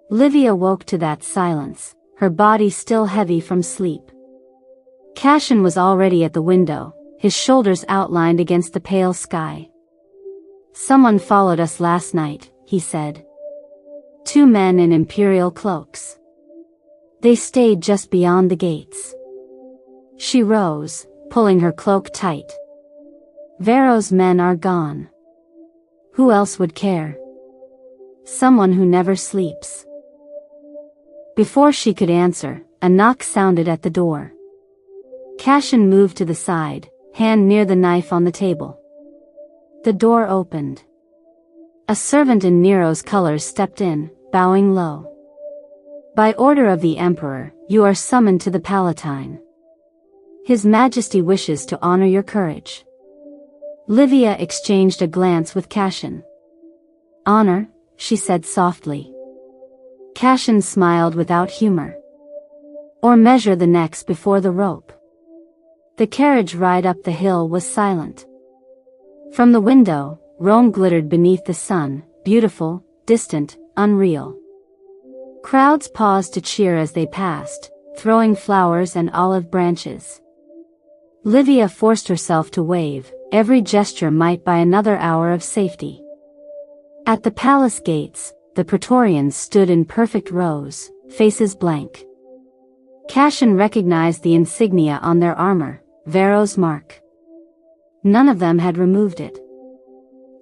Livia woke to that silence, her body still heavy from sleep. Cassian was already at the window, his shoulders outlined against the pale sky. Someone followed us last night, he said. 2 men in imperial cloaks. They stayed just beyond the gates. She rose, pulling her cloak tight. Vero's men are gone. Who else would care? Someone who never sleeps. Before she could answer, a knock sounded at the door. Cassian moved to the side, hand near the knife on the table. The door opened. A servant in Nero's colors stepped in, bowing low. By order of the Emperor, you are summoned to the Palatine. His Majesty wishes to honor your courage. Livia exchanged a glance with Cassian. Honor, she said softly. Cassian smiled without humor. Or measure the necks before the rope. The carriage ride up the hill was silent. From the window, Rome glittered beneath the sun, beautiful, distant, unreal. Crowds paused to cheer as they passed, throwing flowers and olive branches. Livia forced herself to wave, every gesture might buy another hour of safety. At the palace gates, the Praetorians stood in perfect rows, faces blank. Cassian recognized the insignia on their armor, Vero's mark. None of them had removed it.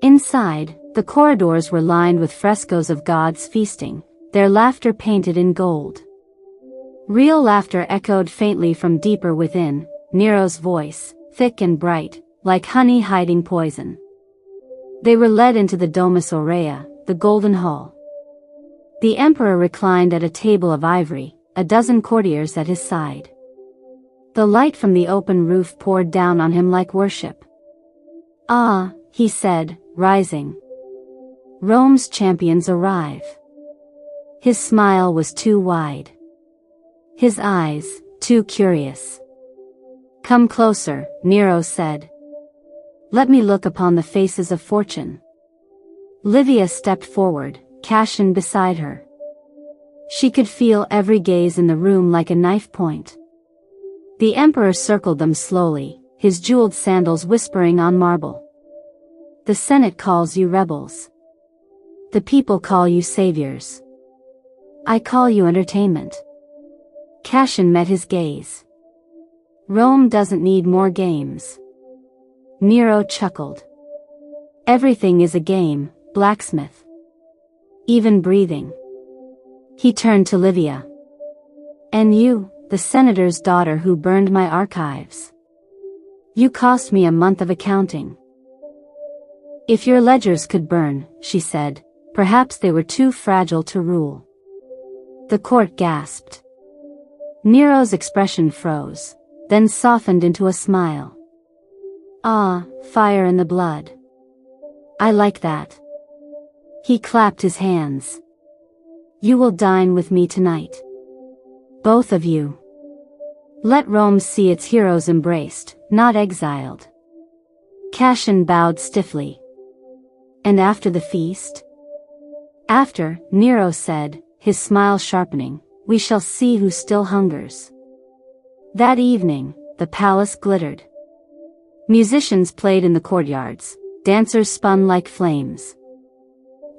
Inside, the corridors were lined with frescoes of gods feasting, their laughter painted in gold. Real laughter echoed faintly from deeper within, Nero's voice, thick and bright, like honey hiding poison. They were led into the Domus Aurea, the golden hall. The emperor reclined at a table of ivory, a dozen courtiers at his side. The light from the open roof poured down on him like worship. "Ah," he said, rising. "Rome's champions arrive." His smile was too wide. His eyes, too curious. "Come closer," Nero said. "Let me look upon the faces of fortune." Livia stepped forward, Cassian beside her. She could feel every gaze in the room like a knife point. The emperor circled them slowly, his jeweled sandals whispering on marble. "The Senate calls you rebels. The people call you saviors. I call you entertainment." Cassian met his gaze. "Rome doesn't need more games." Nero chuckled. "Everything is a game, blacksmith. Even breathing." He turned to Livia. "And you, the senator's daughter who burned my archives. You cost me a month of accounting." "If your ledgers could burn," she said, "perhaps they were too fragile to rule." The court gasped. Nero's expression froze, then softened into a smile. "Ah, fire in the blood. I like that." He clapped his hands. "You will dine with me tonight. Both of you. Let Rome see its heroes embraced, not exiled." Cassian bowed stiffly. "And after the feast?" "After," Nero said, his smile sharpening, "we shall see who still hungers." That evening, the palace glittered. Musicians played in the courtyards, dancers spun like flames.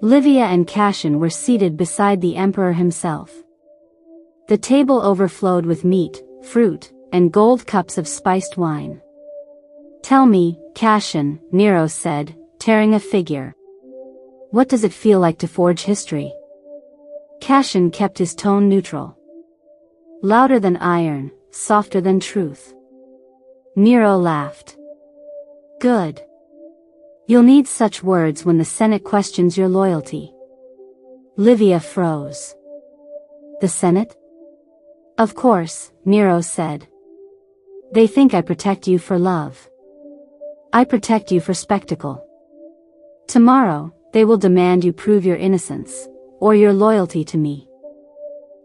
Livia and Cassian were seated beside the emperor himself. The table overflowed with meat, fruit, and gold cups of spiced wine. "Tell me, Cassian," Nero said, tearing a figure. "What does it feel like to forge history?" Cassian kept his tone neutral. "Louder than iron, softer than truth." Nero laughed. "Good. You'll need such words when the Senate questions your loyalty." Livia froze. "The Senate?" "Of course," Nero said. "They think I protect you for love. I protect you for spectacle. Tomorrow, they will demand you prove your innocence, or your loyalty to me."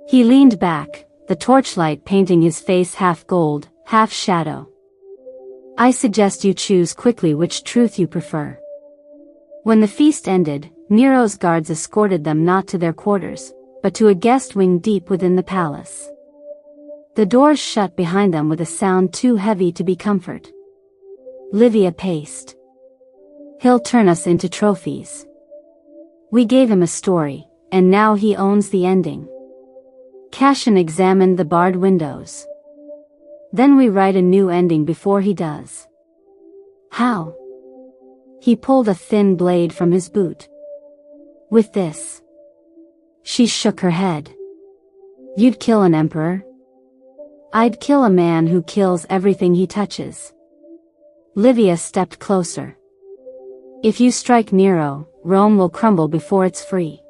He leaned back, the torchlight painting his face half gold, half shadow. "I suggest you choose quickly which truth you prefer." When the feast ended, Nero's guards escorted them not to their quarters, but to a guest wing deep within the palace. The doors shut behind them with a sound too heavy to be comfort. Livia paced. "He'll turn us into trophies. We gave him a story, and now he owns the ending." Cassian examined the barred windows. "Then we write a new ending before he does." "How?" He pulled a thin blade from his boot. "With this." She shook her head. "You'd kill an emperor?" "I'd kill a man who kills everything he touches." Livia stepped closer. "If you strike Nero, Rome will crumble before it's free.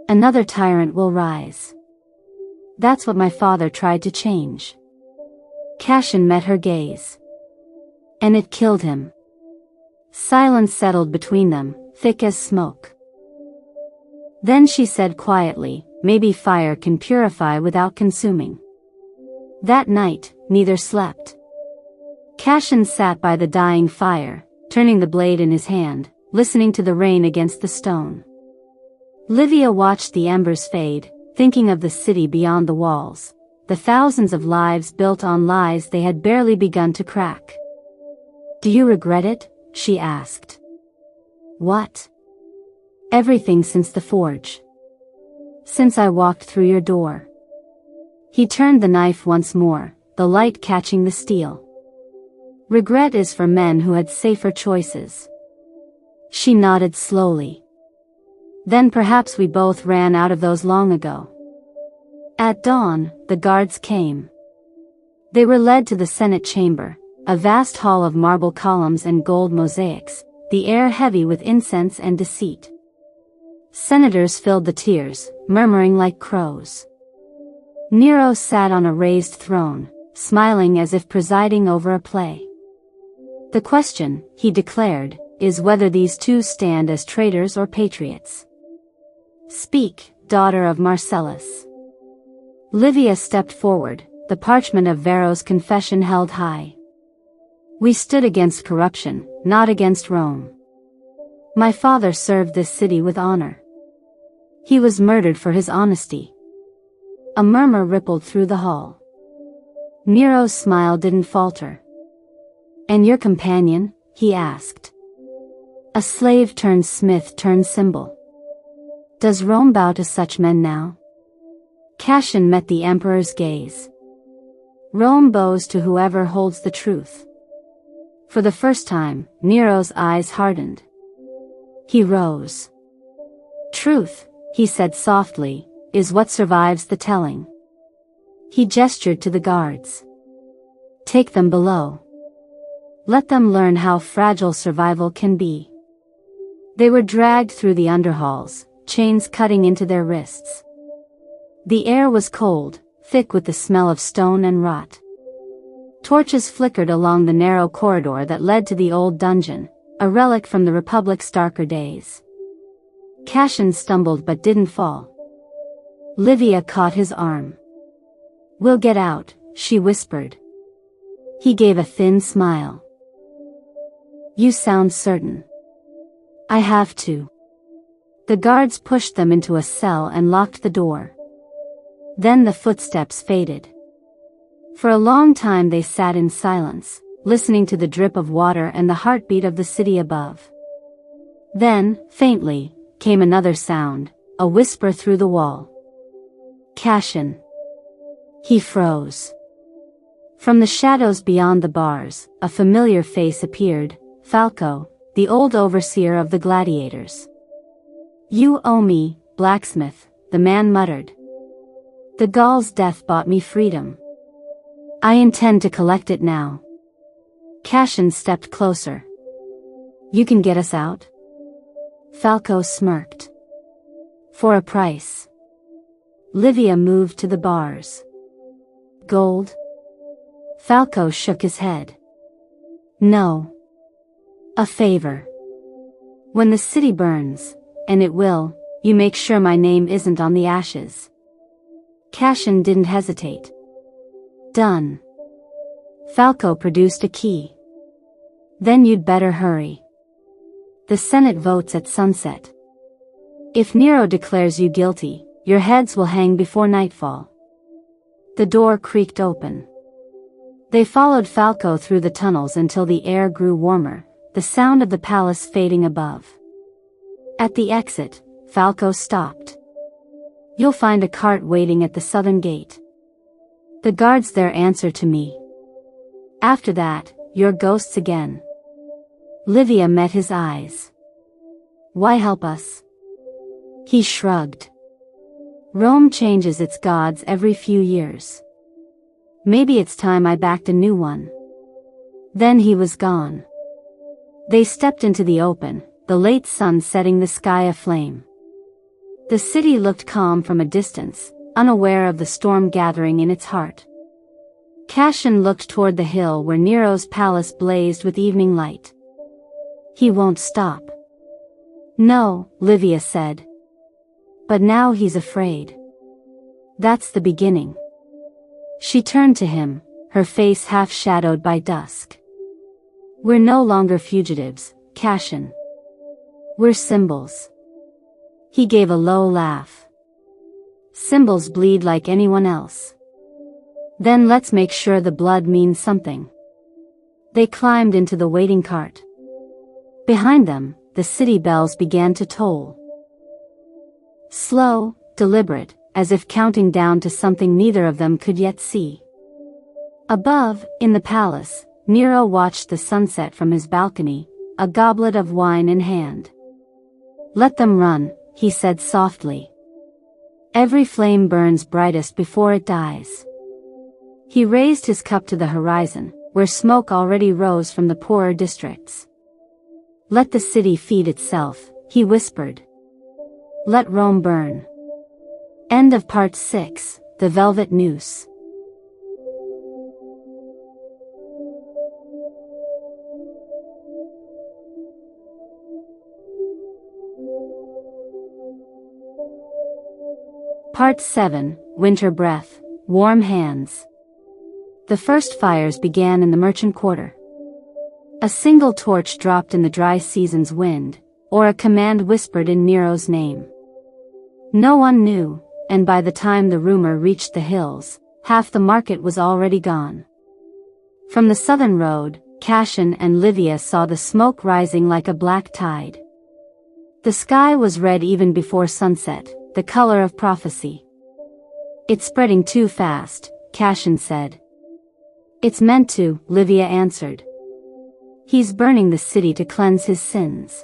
Another tyrant will rise. That's what my father tried to change." Cassian met her gaze. "And it killed him." Silence settled between them, thick as smoke. Then she said quietly, "Maybe fire can purify without consuming." That night, neither slept. Cassian sat by the dying fire, turning the blade in his hand, listening to the rain against the stone. Livia watched the embers fade, thinking of the city beyond the walls, the thousands of lives built on lies they had barely begun to crack. "Do you regret it?" she asked. "What?" "Everything since the forge. Since I walked through your door." He turned the knife once more, the light catching the steel. "Regret is for men who had safer choices. She nodded slowly. Then perhaps we both ran out of those long ago. At dawn, the guards came. They were led to the Senate chamber, a vast hall of marble columns and gold mosaics, the air heavy with incense and deceit. Senators filled the tiers, murmuring like crows. Nero sat on a raised throne, smiling as if presiding over a play. The question, he declared, is whether these two stand as traitors or patriots. Speak, daughter of Marcellus. Livia stepped forward, the parchment of Varro's confession held high. We stood against corruption, not against Rome. My father served this city with honor. He was murdered for his honesty. A murmur rippled through the hall. Nero's smile didn't falter. And your companion? He asked. A slave turned smith turned symbol. Does Rome bow to such men now? Cassian met the emperor's gaze. Rome bows to whoever holds the truth. For the first time, Nero's eyes hardened. He rose. Truth, he said softly, is what survives the telling. He gestured to the guards. Take them below. Let them learn how fragile survival can be. They were dragged through the underhalls, chains cutting into their wrists. The air was cold, thick with the smell of stone and rot. Torches flickered along the narrow corridor that led to the old dungeon, a relic from the Republic's darker days. Cassian stumbled but didn't fall. Livia caught his arm. We'll get out, she whispered. He gave a thin smile. You sound certain. I have to. The guards pushed them into a cell and locked the door. Then the footsteps faded. For a long time they sat in silence, listening to the drip of water and the heartbeat of the city above. Then, faintly, came another sound, a whisper through the wall. Cassian. He froze. From the shadows beyond the bars, a familiar face appeared, Falco, the old overseer of the gladiators. You owe me, blacksmith, the man muttered. The Gaul's death bought me freedom. I intend to collect it now. Cassian stepped closer. You can get us out? Falco smirked. For a price. Livia moved to the bars. Gold? Falco shook his head. No. A favor. When the city burns, and it will, you make sure my name isn't on the ashes. Cassian didn't hesitate. Done. Falco produced a key. Then you'd better hurry. The Senate votes at sunset. If Nero declares you guilty, your heads will hang before nightfall. The door creaked open. They followed Falco through the tunnels until the air grew warmer, the sound of the palace fading above. At the exit, Falco stopped. You'll find a cart waiting at the southern gate. The guards there answer to me. After that, you're ghosts again. Livia met his eyes. Why help us? He shrugged. Rome changes its gods every few years. Maybe it's time I backed a new one. Then he was gone. They stepped into the open, the late sun setting the sky aflame. The city looked calm from a distance, unaware of the storm gathering in its heart. Cassian looked toward the hill where Nero's palace blazed with evening light. He won't stop. No, Livia said. But now he's afraid. That's the beginning. She turned to him, her face half shadowed by dusk. We're no longer fugitives, Cassian. We're symbols. He gave a low laugh. Symbols bleed like anyone else. Then let's make sure the blood means something. They climbed into the waiting cart. Behind them, the city bells began to toll. Slow, deliberate, as if counting down to something neither of them could yet see. Above, in the palace, Nero watched the sunset from his balcony, a goblet of wine in hand. "Let them run," he said softly. "Every flame burns brightest before it dies." He raised his cup to the horizon, where smoke already rose from the poorer districts. "Let the city feed itself," he whispered. "Let Rome burn." End of Part 6, The Velvet Noose. Part 7, Winter Breath, Warm Hands. The first fires began in the merchant quarter. A single torch dropped in the dry season's wind, or a command whispered in Nero's name. No one knew, and by the time the rumor reached the hills, half the market was already gone. From the southern road, Cassian and Livia saw the smoke rising like a black tide. The sky was red even before sunset, the color of prophecy. "It's spreading too fast," Cassian said. "It's meant to," Livia answered. "He's burning the city to cleanse his sins."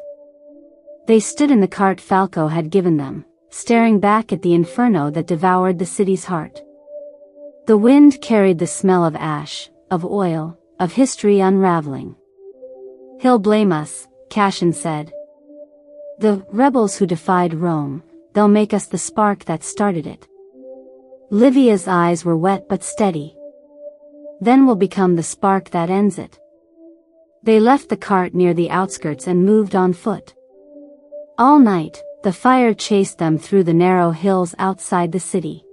They stood in the cart Falco had given them, staring back at the inferno that devoured the city's heart. The wind carried the smell of ash, of oil, of history unraveling. "He'll blame us," Cassian said. "The rebels who defied Rome, they'll make us the spark that started it." Livia's eyes were wet but steady. "Then we'll become the spark that ends it." They left the cart near the outskirts and moved on foot. All night, the fire chased them through the narrow hills outside the city.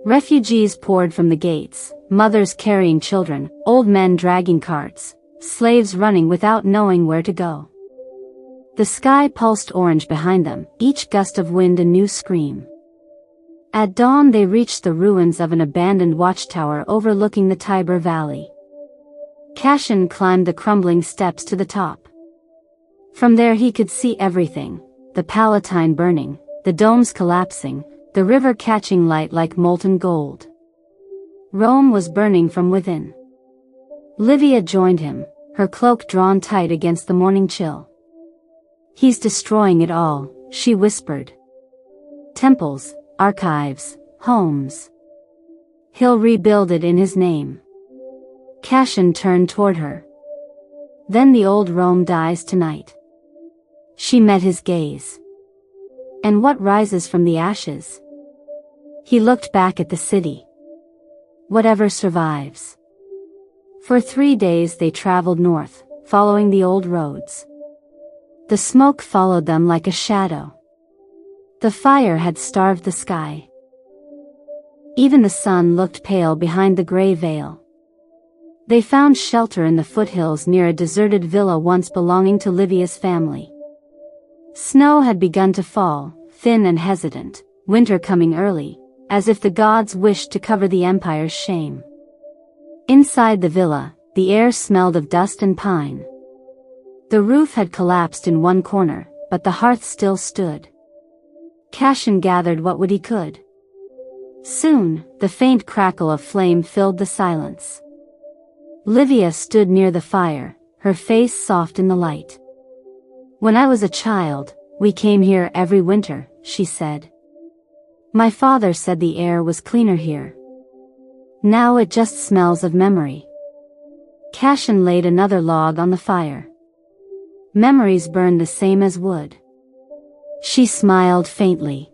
Refugees poured from the gates, mothers carrying children, old men dragging carts, slaves running without knowing where to go. The sky pulsed orange behind them, each gust of wind a new scream. At dawn they reached the ruins of an abandoned watchtower overlooking the Tiber Valley. Cassian climbed the crumbling steps to the top. From there he could see everything, the Palatine burning, the domes collapsing, the river catching light like molten gold. Rome was burning from within. Livia joined him, her cloak drawn tight against the morning chill. "He's destroying it all," she whispered. "Temples, archives, homes. He'll rebuild it in his name." Cassian turned toward her. "Then the old Rome dies tonight." She met his gaze. "And what rises from the ashes?" He looked back at the city. "Whatever survives." For 3 days they traveled north, following the old roads. The smoke followed them like a shadow. The fire had starved the sky. Even the sun looked pale behind the gray veil. They found shelter in the foothills near a deserted villa once belonging to Livia's family. Snow had begun to fall, thin and hesitant, winter coming early, as if the gods wished to cover the empire's shame. Inside the villa, the air smelled of dust and pine. The roof had collapsed in one corner, but the hearth still stood. Cassian gathered what wood he could. Soon, the faint crackle of flame filled the silence. Livia stood near the fire, her face soft in the light. "When I was a child, we came here every winter," she said. "My father said the air was cleaner here. Now it just smells of memory." Cassian laid another log on the fire. "Memories burn the same as wood." She smiled faintly.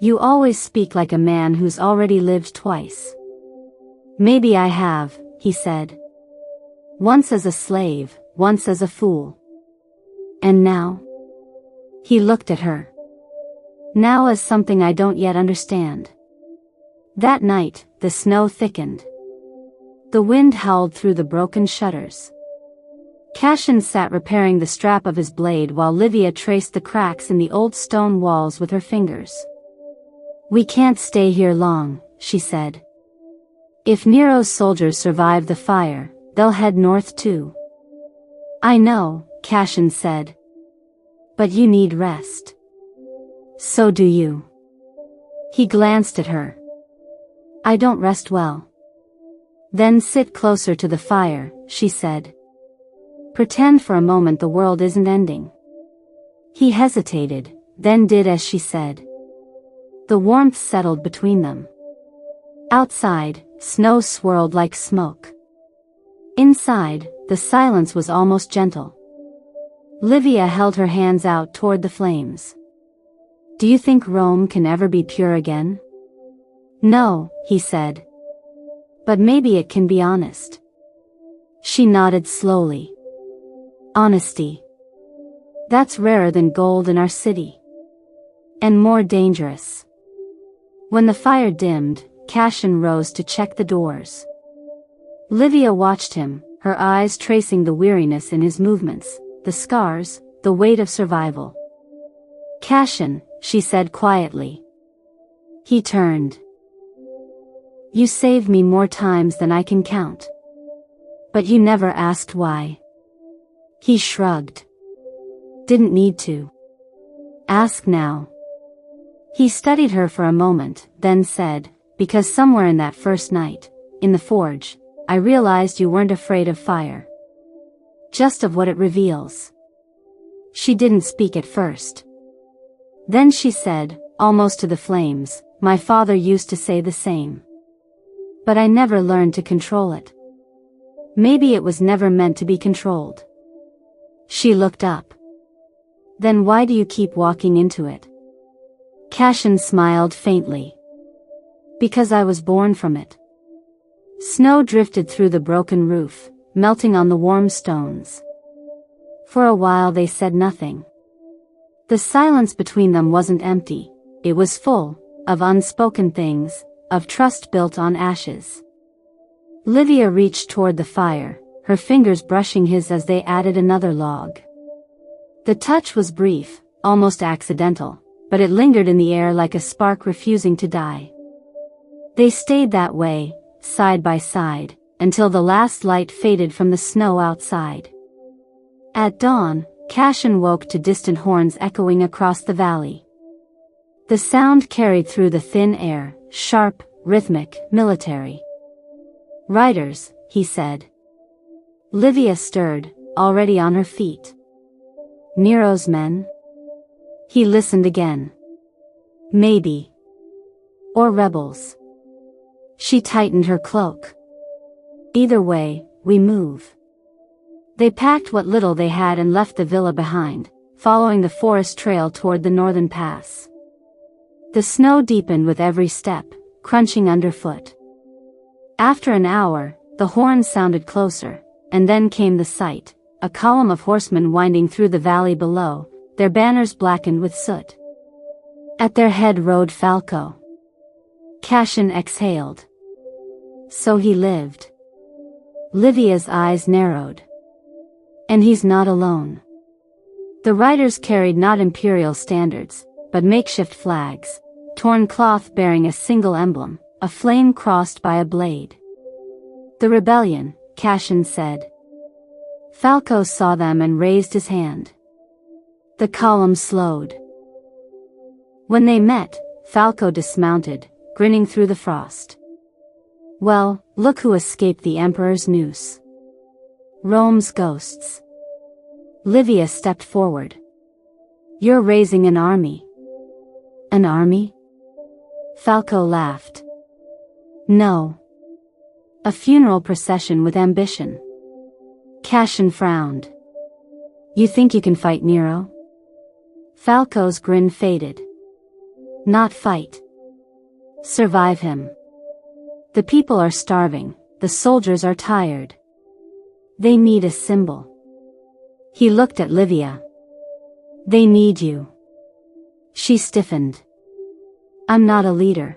"You always speak like a man who's already lived twice." "Maybe I have," he said. "Once as a slave, once as a fool. And now?" He looked at her. "Now as something I don't yet understand." That night, the snow thickened. The wind howled through the broken shutters. Cassian sat repairing the strap of his blade while Livia traced the cracks in the old stone walls with her fingers. "We can't stay here long," she said. "If Nero's soldiers survive the fire, they'll head north too." "I know," Cassian said. "But you need rest." "So do you." He glanced at her. "I don't rest well." "Then sit closer to the fire," she said. Pretend for a moment the world isn't ending." He hesitated, then did as she said. The warmth settled between them. Outside, snow swirled like smoke. Inside, the silence was almost gentle. Livia held her hands out toward the flames. "Do you think Rome can ever be pure again?" "No," he said. "But maybe it can be honest." She nodded slowly. "Honesty. That's rarer than gold in our city. And more dangerous." When the fire dimmed, Cassian rose to check the doors. Livia watched him, her eyes tracing the weariness in his movements, the scars, the weight of survival. "Cassian," she said quietly. He turned. "You saved me more times than I can count. But you never asked why." He shrugged. "Didn't need to. Ask now." He studied her for a moment, then said, "Because somewhere in that first night, in the forge, I realized you weren't afraid of fire. Just of what it reveals." She didn't speak at first. Then she said, almost to the flames, "My father used to say the same. But I never learned to control it. Maybe it was never meant to be controlled." She looked up. "Then why do you keep walking into it?" Cassian smiled faintly. "Because I was born from it." Snow drifted through the broken roof, melting on the warm stones. For a while they said nothing. The silence between them wasn't empty, it was full, of unspoken things, of trust built on ashes. Livia reached toward the fire, her fingers brushing his as they added another log. The touch was brief, almost accidental, but it lingered in the air like a spark refusing to die. They stayed that way, side by side, until the last light faded from the snow outside. At dawn, Cassian woke to distant horns echoing across the valley. The sound carried through the thin air, sharp, rhythmic, military. "Riders," he said. Livia stirred, already on her feet. "Nero's men?" He listened again. "Maybe. Or rebels." She tightened her cloak. "Either way, we move." They packed what little they had and left the villa behind, following the forest trail toward the northern pass. The snow deepened with every step, crunching underfoot. After an hour, the horns sounded closer, and then came the sight, a column of horsemen winding through the valley below, their banners blackened with soot. At their head rode Falco. Cassian exhaled. So he lived. Livia's eyes narrowed. And he's not alone. The riders carried not imperial standards, but makeshift flags, torn cloth bearing a single emblem, a flame crossed by a blade. "The rebellion," Cassian said. Falco saw them and raised his hand. The column slowed. When they met, Falco dismounted, grinning through the frost. "Well, look who escaped the Emperor's noose. Rome's ghosts." Livia stepped forward. "You're raising an army." "An army?" Falco laughed. "No. A funeral procession with ambition." Cassian frowned. "You think you can fight Nero?" Falco's grin faded. "Not fight. Survive him. The people are starving, the soldiers are tired. They need a symbol." He looked at Livia. "They need you." She stiffened. "I'm not a leader."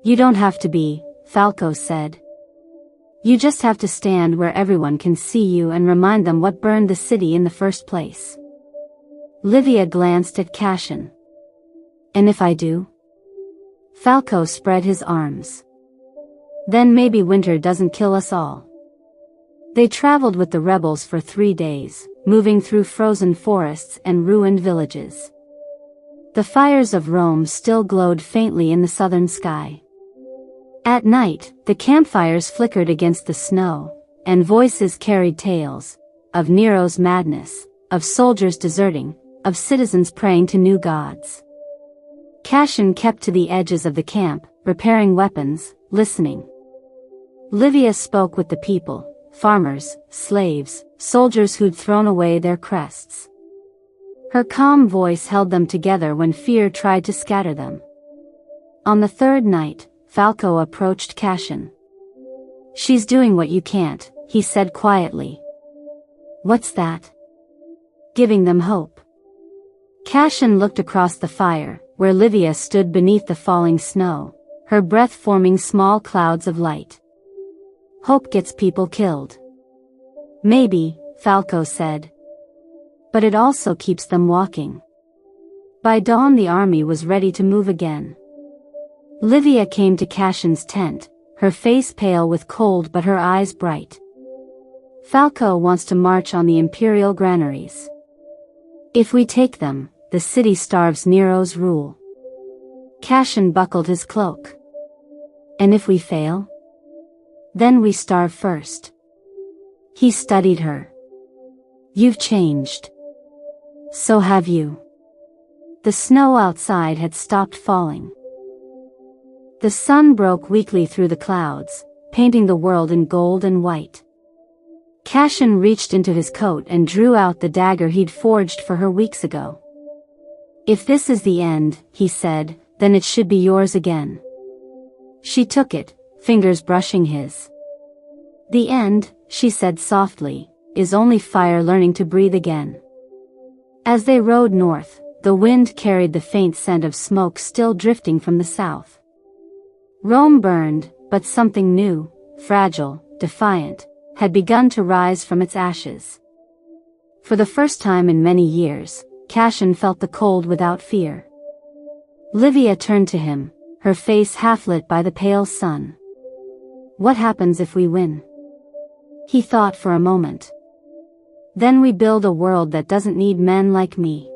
"You don't have to be," Falco said. "You just have to stand where everyone can see you and remind them what burned the city in the first place." Livia glanced at Cassian. "And if I do?" Falco spread his arms. "Then maybe winter doesn't kill us all." They traveled with the rebels for 3 days, moving through frozen forests and ruined villages. The fires of Rome still glowed faintly in the southern sky. At night, the campfires flickered against the snow, and voices carried tales, of Nero's madness, of soldiers deserting, of citizens praying to new gods. Cassian kept to the edges of the camp, repairing weapons, listening. Livia spoke with the people, farmers, slaves, soldiers who'd thrown away their crests. Her calm voice held them together when fear tried to scatter them. On the third night, Falco approached Cassian. "She's doing what you can't," he said quietly. "What's that?" "Giving them hope." Cassian looked across the fire, where Livia stood beneath the falling snow, her breath forming small clouds of light. "Hope gets people killed." "Maybe," Falco said. "But it also keeps them walking." By dawn the army was ready to move again. Livia came to Cassian's tent, her face pale with cold but her eyes bright. "Falco wants to march on the imperial granaries. If we take them, the city starves Nero's rule." Cassian buckled his cloak. "And if we fail? Then we starve first." He studied her. "You've changed. So have you." The snow outside had stopped falling. The sun broke weakly through the clouds, painting the world in gold and white. Cassian reached into his coat and drew out the dagger he'd forged for her weeks ago. "If this is the end," he said, "then it should be yours again." She took it, fingers brushing his. "The end," she said softly, "is only fire learning to breathe again." As they rode north, the wind carried the faint scent of smoke still drifting from the south. Rome burned, but something new, fragile, defiant, had begun to rise from its ashes. For the first time in many years, Cassian felt the cold without fear. Livia turned to him, her face half lit by the pale sun. "What happens if we win?" He thought for a moment. "Then we build a world that doesn't need men like me."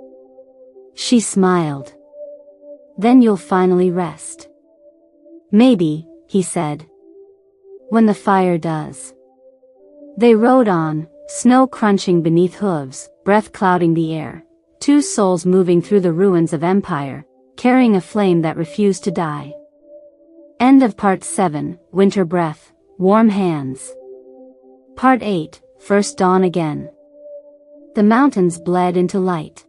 She smiled. "Then you'll finally rest." "Maybe," he said. "When the fire does." They rode on, snow crunching beneath hooves, breath clouding the air, two souls moving through the ruins of empire, carrying a flame that refused to die. End of Part 7, Winter Breath, Warm Hands. Part 8, First Dawn Again. The mountains bled into light.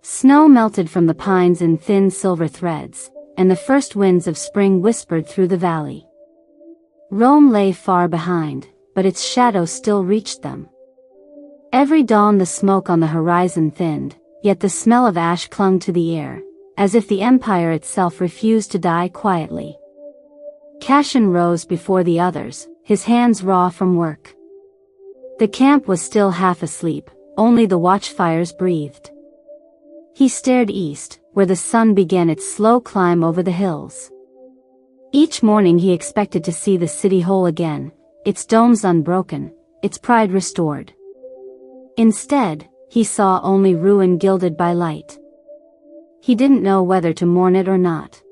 Snow melted from the pines in thin silver threads, and the first winds of spring whispered through the valley. Rome lay far behind, but its shadow still reached them. Every dawn the smoke on the horizon thinned, yet the smell of ash clung to the air, as if the empire itself refused to die quietly. Cassian rose before the others, his hands raw from work. The camp was still half asleep, only the watchfires breathed. He stared east, where the sun began its slow climb over the hills. Each morning he expected to see the city whole again, its domes unbroken, its pride restored. Instead, he saw only ruin gilded by light. He didn't know whether to mourn it or not.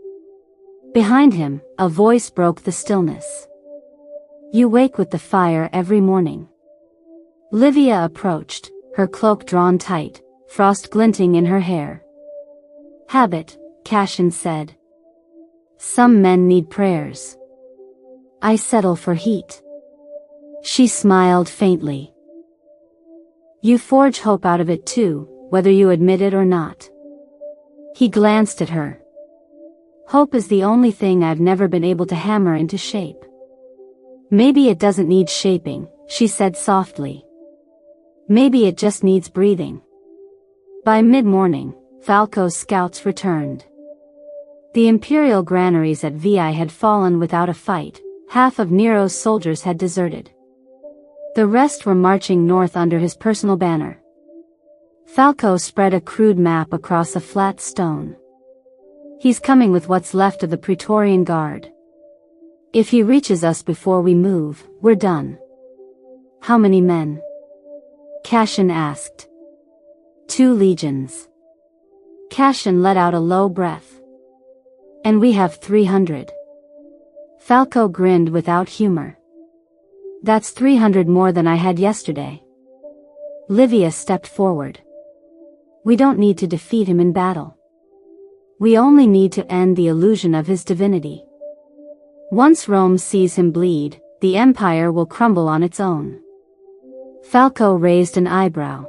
Behind him, a voice broke the stillness. "You wake with the fire every morning." Livia approached, her cloak drawn tight, frost glinting in her hair. "Habit," Cassian said. "Some men need prayers. I settle for heat." She smiled faintly. "You forge hope out of it too, whether you admit it or not." He glanced at her. "Hope is the only thing I've never been able to hammer into shape." "Maybe it doesn't need shaping," she said softly. "Maybe it just needs breathing." By mid-morning, Falco's scouts returned. The imperial granaries at Veii had fallen without a fight, half of Nero's soldiers had deserted. The rest were marching north under his personal banner. Falco spread a crude map across a flat stone. "He's coming with what's left of the Praetorian Guard. If he reaches us before we move, we're done." "How many men?" Cassian asked. 2 legions. Cassian let out a low breath. "And we have 300. Falco grinned without humor. "That's 300 more than I had yesterday." Livia stepped forward. We don't need to defeat him in battle. We only need to end the illusion of his divinity. Once Rome sees him bleed, the empire will crumble on its own. Falco raised an eyebrow.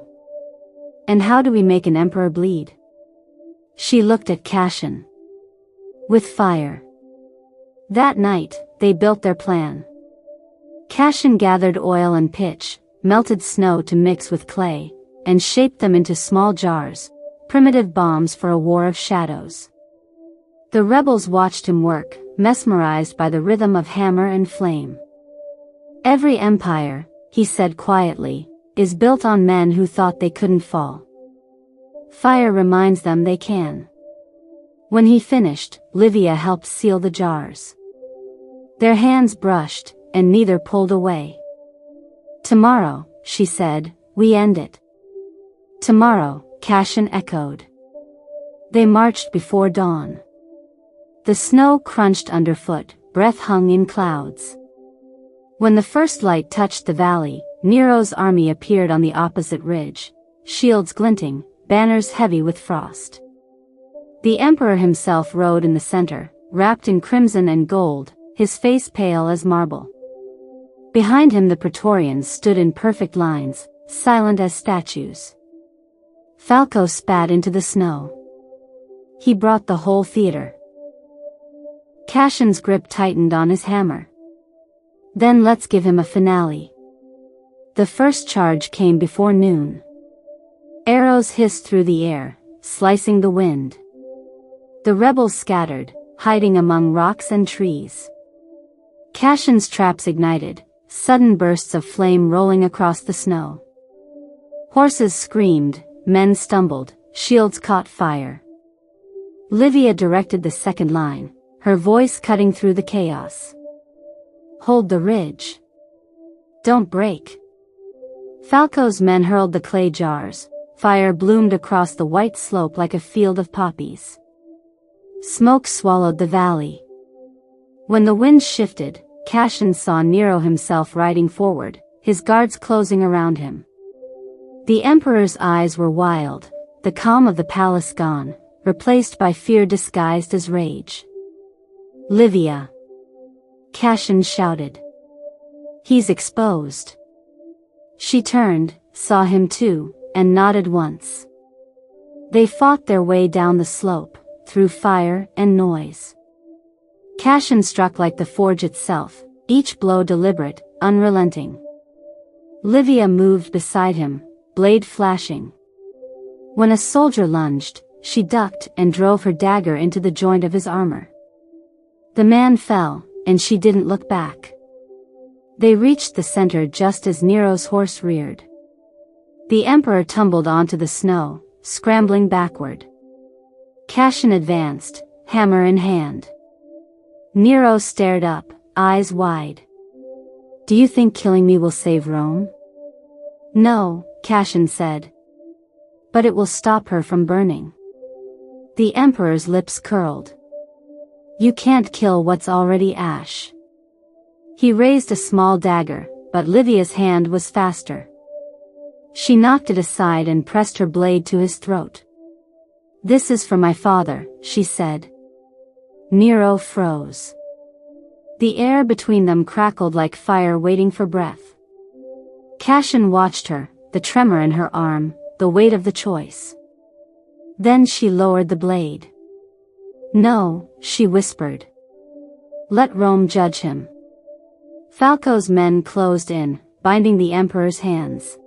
And how do we make an emperor bleed? She looked at Cassian. With fire. That night, they built their plan. Cassian gathered oil and pitch, melted snow to mix with clay, and shaped them into small jars, primitive bombs for a war of shadows. The rebels watched him work, mesmerized by the rhythm of hammer and flame. Every empire, he said quietly, is built on men who thought they couldn't fall. Fire reminds them they can. When he finished, Livia helped seal the jars. Their hands brushed, and neither pulled away. Tomorrow, she said, we end it. Tomorrow, Cassian echoed. They marched before dawn. The snow crunched underfoot, breath hung in clouds. When the first light touched the valley, Nero's army appeared on the opposite ridge, shields glinting, banners heavy with frost. The emperor himself rode in the center, wrapped in crimson and gold, his face pale as marble. Behind him the Praetorians stood in perfect lines, silent as statues. Falco spat into the snow. He brought the whole theater. Cassian's grip tightened on his hammer. Then let's give him a finale. The first charge came before noon. Arrows hissed through the air, slicing the wind. The rebels scattered, hiding among rocks and trees. Cassian's traps ignited, sudden bursts of flame rolling across the snow. Horses screamed, men stumbled, shields caught fire. Livia directed the second line, her voice cutting through the chaos. Hold the ridge. Don't break. Falco's men hurled the clay jars. Fire bloomed across the white slope like a field of poppies. Smoke swallowed the valley. When the wind shifted, Cassian saw Nero himself riding forward, his guards closing around him. The emperor's eyes were wild, the calm of the palace gone, replaced by fear disguised as rage. Livia! Cassian shouted. He's exposed. She turned, saw him too, and nodded once. They fought their way down the slope, through fire and noise. Cassian struck like the forge itself, each blow deliberate, unrelenting. Livia moved beside him, blade flashing. When a soldier lunged, she ducked and drove her dagger into the joint of his armor. The man fell, and she didn't look back. They reached the center just as Nero's horse reared. The emperor tumbled onto the snow, scrambling backward. Cassian advanced, hammer in hand. Nero stared up, eyes wide. Do you think killing me will save Rome? No, Cassian said. But it will stop her from burning. The emperor's lips curled. You can't kill what's already ash. He raised a small dagger, but Livia's hand was faster. She knocked it aside and pressed her blade to his throat. This is for my father, she said. Nero froze. The air between them crackled like fire waiting for breath. Cassian watched her, the tremor in her arm, the weight of the choice. Then she lowered the blade. No, she whispered. Let Rome judge him. Falco's men closed in, binding the emperor's hands.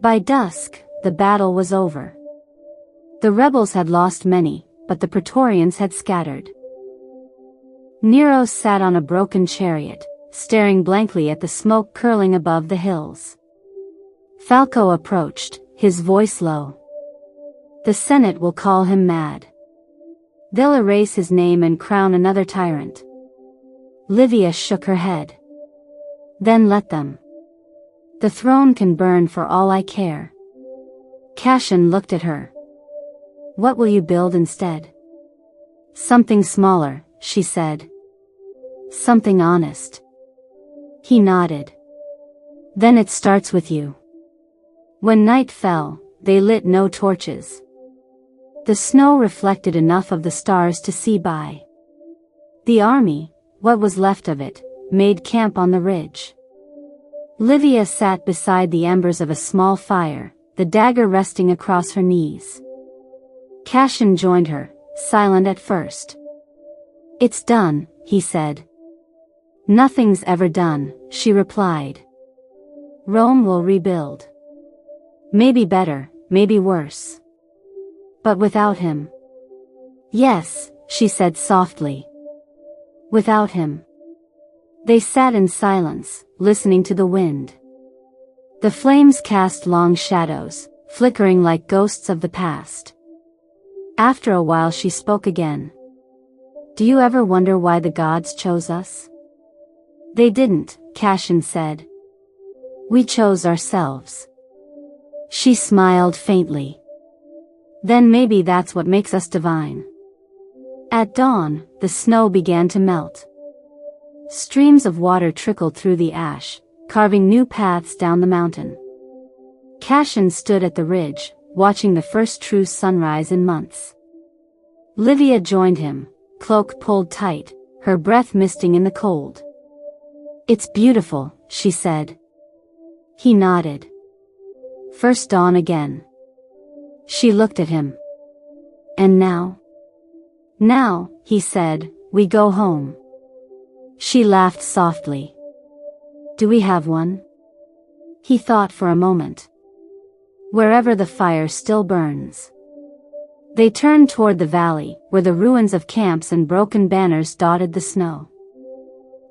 By dusk, the battle was over. The rebels had lost many, but the Praetorians had scattered. Nero sat on a broken chariot, staring blankly at the smoke curling above the hills. Falco approached, his voice low. The Senate will call him mad. They'll erase his name and crown another tyrant. Livia shook her head. Then let them. The throne can burn for all I care. Cassian looked at her. What will you build instead? Something smaller, she said. Something honest. He nodded. Then it starts with you. When night fell, they lit no torches. The snow reflected enough of the stars to see by. The army, what was left of it, made camp on the ridge. Livia sat beside the embers of a small fire, the dagger resting across her knees. Cassian joined her, silent at first. "It's done," he said. "Nothing's ever done," she replied. "Rome will rebuild. Maybe better, maybe worse. But without him." "Yes," she said softly. "Without him." They sat in silence, listening to the wind. The flames cast long shadows, flickering like ghosts of the past. After a while she spoke again. "Do you ever wonder why the gods chose us?" "They didn't," Cassian said. "We chose ourselves." She smiled faintly. "Then maybe that's what makes us divine." At dawn, the snow began to melt. Streams of water trickled through the ash, carving new paths down the mountain. Cassian stood at the ridge, watching the first true sunrise in months. Livia joined him, cloak pulled tight, her breath misting in the cold. "It's beautiful," she said. He nodded. "First dawn again." She looked at him. "And now?" "Now," he said, "we go home." She laughed softly. "Do we have one?" He thought for a moment. "Wherever the fire still burns." They turned toward the valley, where the ruins of camps and broken banners dotted the snow.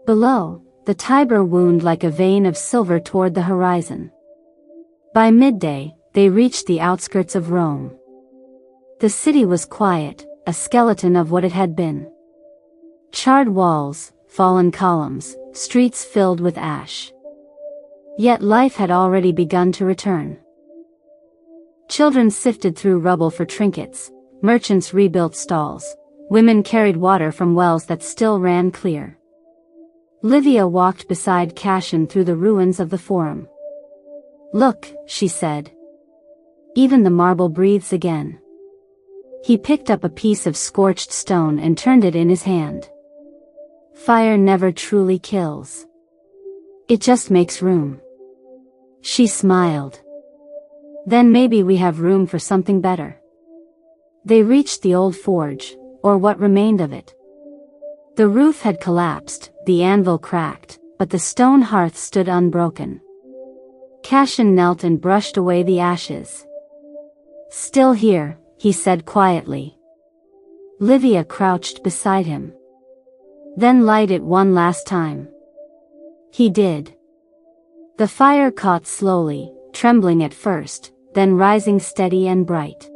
Below, the Tiber wound like a vein of silver toward the horizon. By midday, they reached the outskirts of Rome. The city was quiet, a skeleton of what it had been. Charred walls, fallen columns, streets filled with ash. Yet life had already begun to return. Children sifted through rubble for trinkets, merchants rebuilt stalls, women carried water from wells that still ran clear. Livia walked beside Cassian through the ruins of the Forum. "Look," she said. "Even the marble breathes again." He picked up a piece of scorched stone and turned it in his hand. "Fire never truly kills. It just makes room." She smiled. "Then maybe we have room for something better." They reached the old forge, or what remained of it. The roof had collapsed, the anvil cracked, but the stone hearth stood unbroken. Cassian knelt and brushed away the ashes. "Still here," he said quietly. Livia crouched beside him. "Then light it one last time." He did. The fire caught slowly, trembling at first, then rising steady and bright.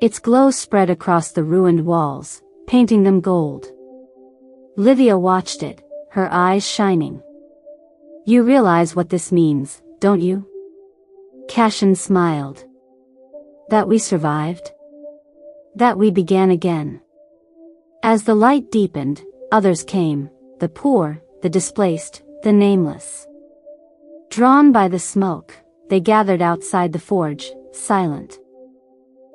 Its glow spread across the ruined walls, painting them gold. Livia watched it, her eyes shining. "You realize what this means, don't you?" Cassian smiled. "That we survived? That we began again." As the light deepened, others came, the poor, the displaced, the nameless. Drawn by the smoke, they gathered outside the forge, silent.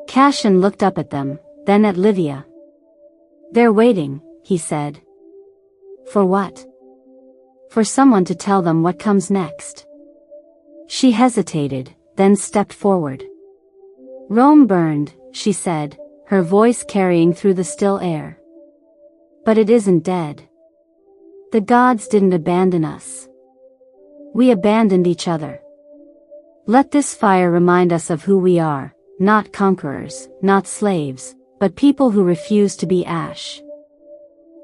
Cassian looked up at them, then at Livia. "They're waiting," he said. "For what?" "For someone to tell them what comes next." She hesitated, then stepped forward. "Rome burned," she said, her voice carrying through the still air. "But it isn't dead. The gods didn't abandon us. We abandoned each other. Let this fire remind us of who we are, not conquerors, not slaves, but people who refuse to be ash."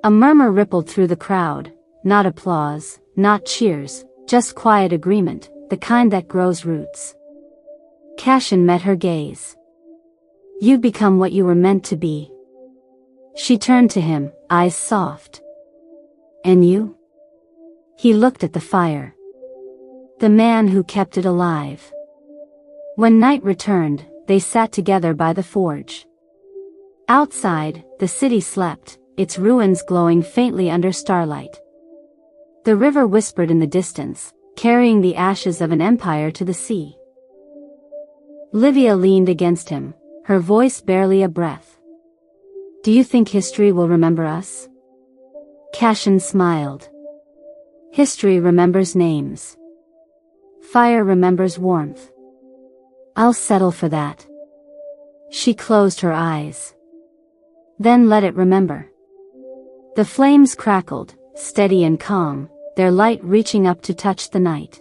A murmur rippled through the crowd, not applause, not cheers, just quiet agreement, the kind that grows roots. Cassian met her gaze. "You've become what you were meant to be." She turned to him, eyes soft. "And you?" He looked at the fire. "The man who kept it alive." When night returned, they sat together by the forge. Outside, the city slept, its ruins glowing faintly under starlight. The river whispered in the distance, carrying the ashes of an empire to the sea. Livia leaned against him, her voice barely a breath. Do you think history will remember us? Cassian smiled. History remembers names. Fire remembers warmth. I'll settle for that. She closed her eyes. Then let it remember. The flames crackled, steady and calm, their light reaching up to touch the night.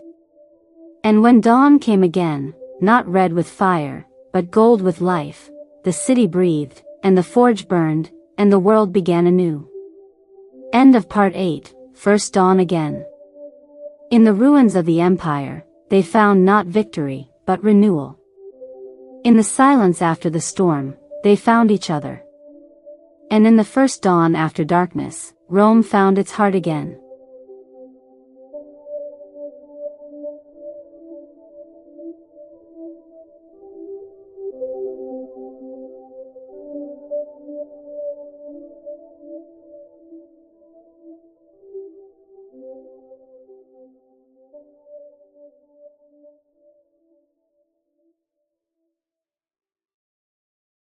And when dawn came again, not red with fire, but gold with life, the city breathed, and the forge burned, and the world began anew. End of Part 8, First Dawn Again. In the ruins of the Empire, they found not victory, but renewal. In the silence after the storm, they found each other. And in the first dawn after darkness, Rome found its heart again.